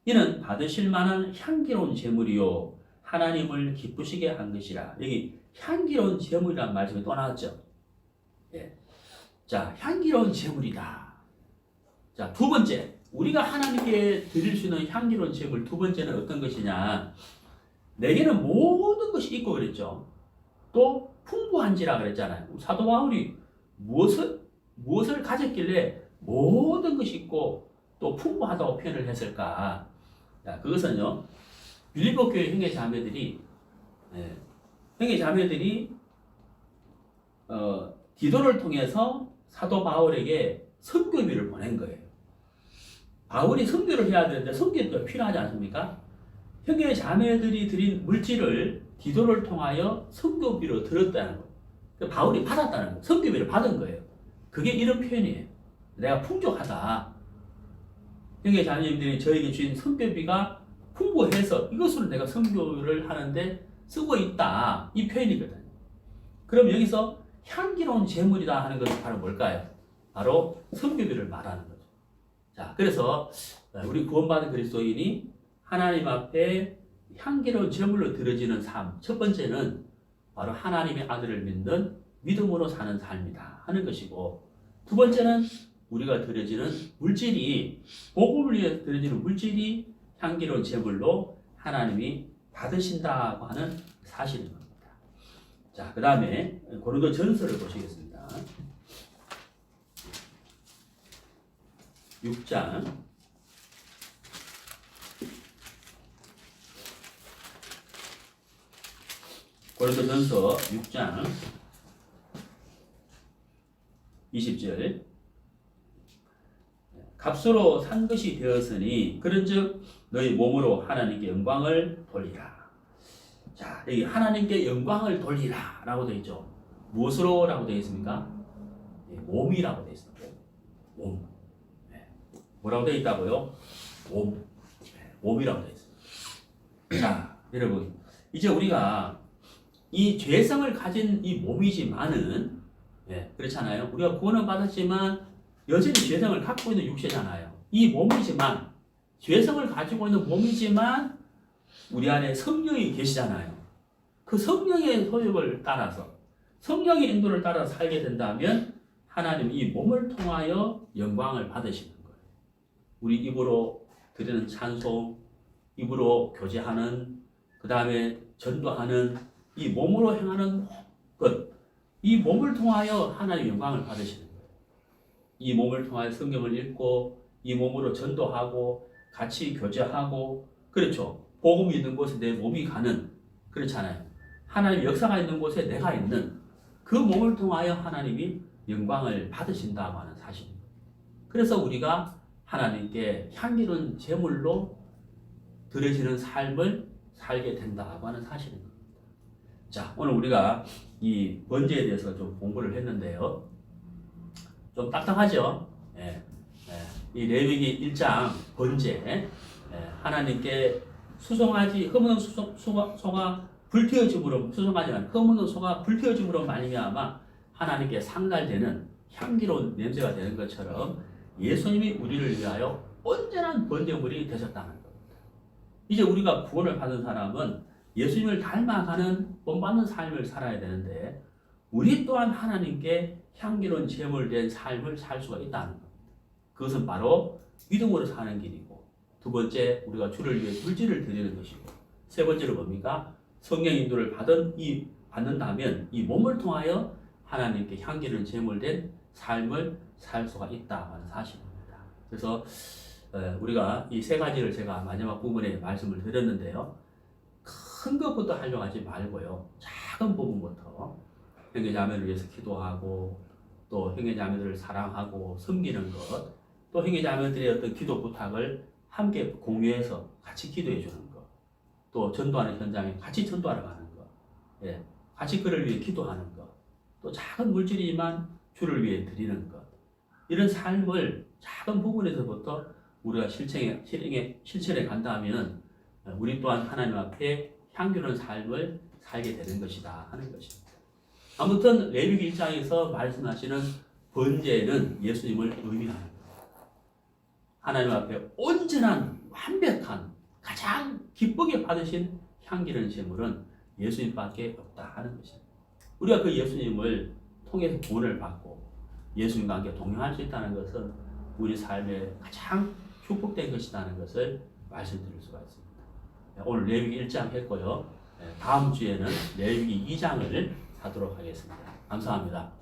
이는 받으실 만한 향기로운 제물이요 하나님을 기쁘시게 한 것이라. 여기 향기로운 제물이라는 말씀이 또 나왔죠. 자, 향기로운 제물이다. 자, 두 번째, 우리가 하나님께 드릴 수 있는 향기로운 제물 두 번째는 어떤 것이냐? 내게는 모든 것이 있고 그랬죠. 또 풍부한지라 그랬잖아요. 사도 바울이 무엇을 가졌길래 모든 것이 있고 또 풍부하다고 표현을 했을까? 자, 그것은요, 빌립보 교회 형제 자매들이 디도를 통해서 사도 바울에게 선교비를 보낸 거예요. 바울이 선교를 해야 되는데 선교비가 필요하지 않습니까? 형제 자매들이 드린 물질을 디도를 통하여 선교비로 들었다는 거예요. 바울이 받았다는 거예요. 선교비를 받은 거예요. 그게 이런 표현이에요. 내가 풍족하다. 형제 자매님들이 저에게 주신 성교비가 풍부해서 이것으로 내가 성교를 하는데 쓰고 있다. 이 표현이거든요. 그럼 여기서 향기로운 제물이다 하는 것은 바로 뭘까요? 바로 성교비를 말하는 거죠. 자, 그래서 우리 구원받은 그리스도인이 하나님 앞에 향기로운 제물로 드려지는 삶. 첫 번째는 바로 하나님의 아들을 믿는 믿음으로 사는 삶이다 하는 것이고, 두 번째는 우리가 드려지는 물질이, 복음을 위해 드려지는 물질이 향기로운 제물로 하나님이 받으신다고 하는 사실인 겁니다. 자, 그 다음에 고린도 전서를 보시겠습니다. 6장. 고린도 전서 6장 20절. 값으로 산 것이 되었으니 그런즉 너희 몸으로 하나님께 영광을 돌리라. 자, 여기 하나님께 영광을 돌리라 라고 되어 있죠. 무엇으로 라고 되어 있습니까? 몸이라고 되어 있습니다. 몸. 뭐라고 되어 있다고요? 몸. 몸이라고 되어 있습니다. 자, 여러분, 이제 우리가 이 죄성을 가진 이 몸이지만은, 그렇잖아요. 우리가 구원을 받았지만 여전히 죄성을 갖고 있는 육체잖아요. 이 몸이지만, 죄성을 가지고 있는 몸이지만 우리 안에 성령이 계시잖아요. 그 성령의 소욕을 따라서, 성령의 인도를 따라 살게 된다면 하나님 이 몸을 통하여 영광을 받으시는 거예요. 우리 입으로 드리는 찬송, 입으로 교제하는, 그 다음에 전도하는 이 몸으로 행하는 것, 이 몸을 통하여 하나님 영광을 받으시는 거예요. 이 몸을 통하여 성경을 읽고 이 몸으로 전도하고 같이 교제하고, 그렇죠. 복음이 있는 곳에 내 몸이 가는, 그렇잖아요. 하나님 역사가 있는 곳에 내가 있는 그 몸을 통하여 하나님이 영광을 받으신다고 하는 사실입니다. 그래서 우리가 하나님께 향기로운 제물로 드려지는 삶을 살게 된다고 하는 사실입니다. 자, 오늘 우리가 이 번제에 대해서 좀 공부를 했는데요. 좀 딱딱하죠? 이 레위기 1장 번제, 하나님께 수송아지, 흠없는 소가 불태워짐으로, 수송아지는 흠없는 소가 불태워짐으로 말미암아 하나님께 상달되는 향기로운 냄새가 되는 것처럼 예수님이 우리를 위하여 온전한 번제물이 되셨다는 겁니다. 이제 우리가 구원을 받은 사람은 예수님을 닮아가는 본받는 삶을 살아야 되는데, 우리 또한 하나님께 향기로운 제물된 삶을 살 수가 있다는 겁니다. 그것은 바로 믿음으로 사는 길이고, 두 번째 우리가 주를 위해 물질을 드리는 것이고, 세 번째로 뭡니까? 성령 인도를 받는다면 이 몸을 통하여 하나님께 향기로운 제물된 삶을 살 수가 있다 하는 사실입니다. 그래서 우리가 이 세 가지를 제가 마지막 부분에 말씀을 드렸는데요. 큰 것부터 하려고 하지 말고요. 작은 부분부터 형제자매를 위해서 기도하고, 또 형제자매들을 사랑하고 섬기는 것, 또 형제자매들의 어떤 기도 부탁을 함께 공유해서 같이 기도해 주는 것, 또 전도하는 현장에 같이 전도하러 가는 것, 같이 그를 위해 기도하는 것, 또 작은 물질이지만 주를 위해 드리는 것, 이런 삶을 작은 부분에서부터 우리가 실천해 간다면 우리 또한 하나님 앞에 향기로운 삶을 살게 되는 것이다 하는 것입니다. 아무튼 레위기 1장에서 말씀하시는 번제는 예수님을 의미하는 거예요. 하나님 앞에 온전한 완벽한 가장 기쁘게 받으신 향기로운 제물은 예수님밖에 없다 하는 것입니다. 우리가 그 예수님을 통해서 구원을 받고 예수님과 함께 동행할 수 있다는 것은 우리 삶에 가장 축복된 것이라는 것을 말씀드릴 수가 있습니다. 오늘 레위기 1장 했고요. 다음 주에는 레위기 2장을 하도록 하겠습니다. 감사합니다.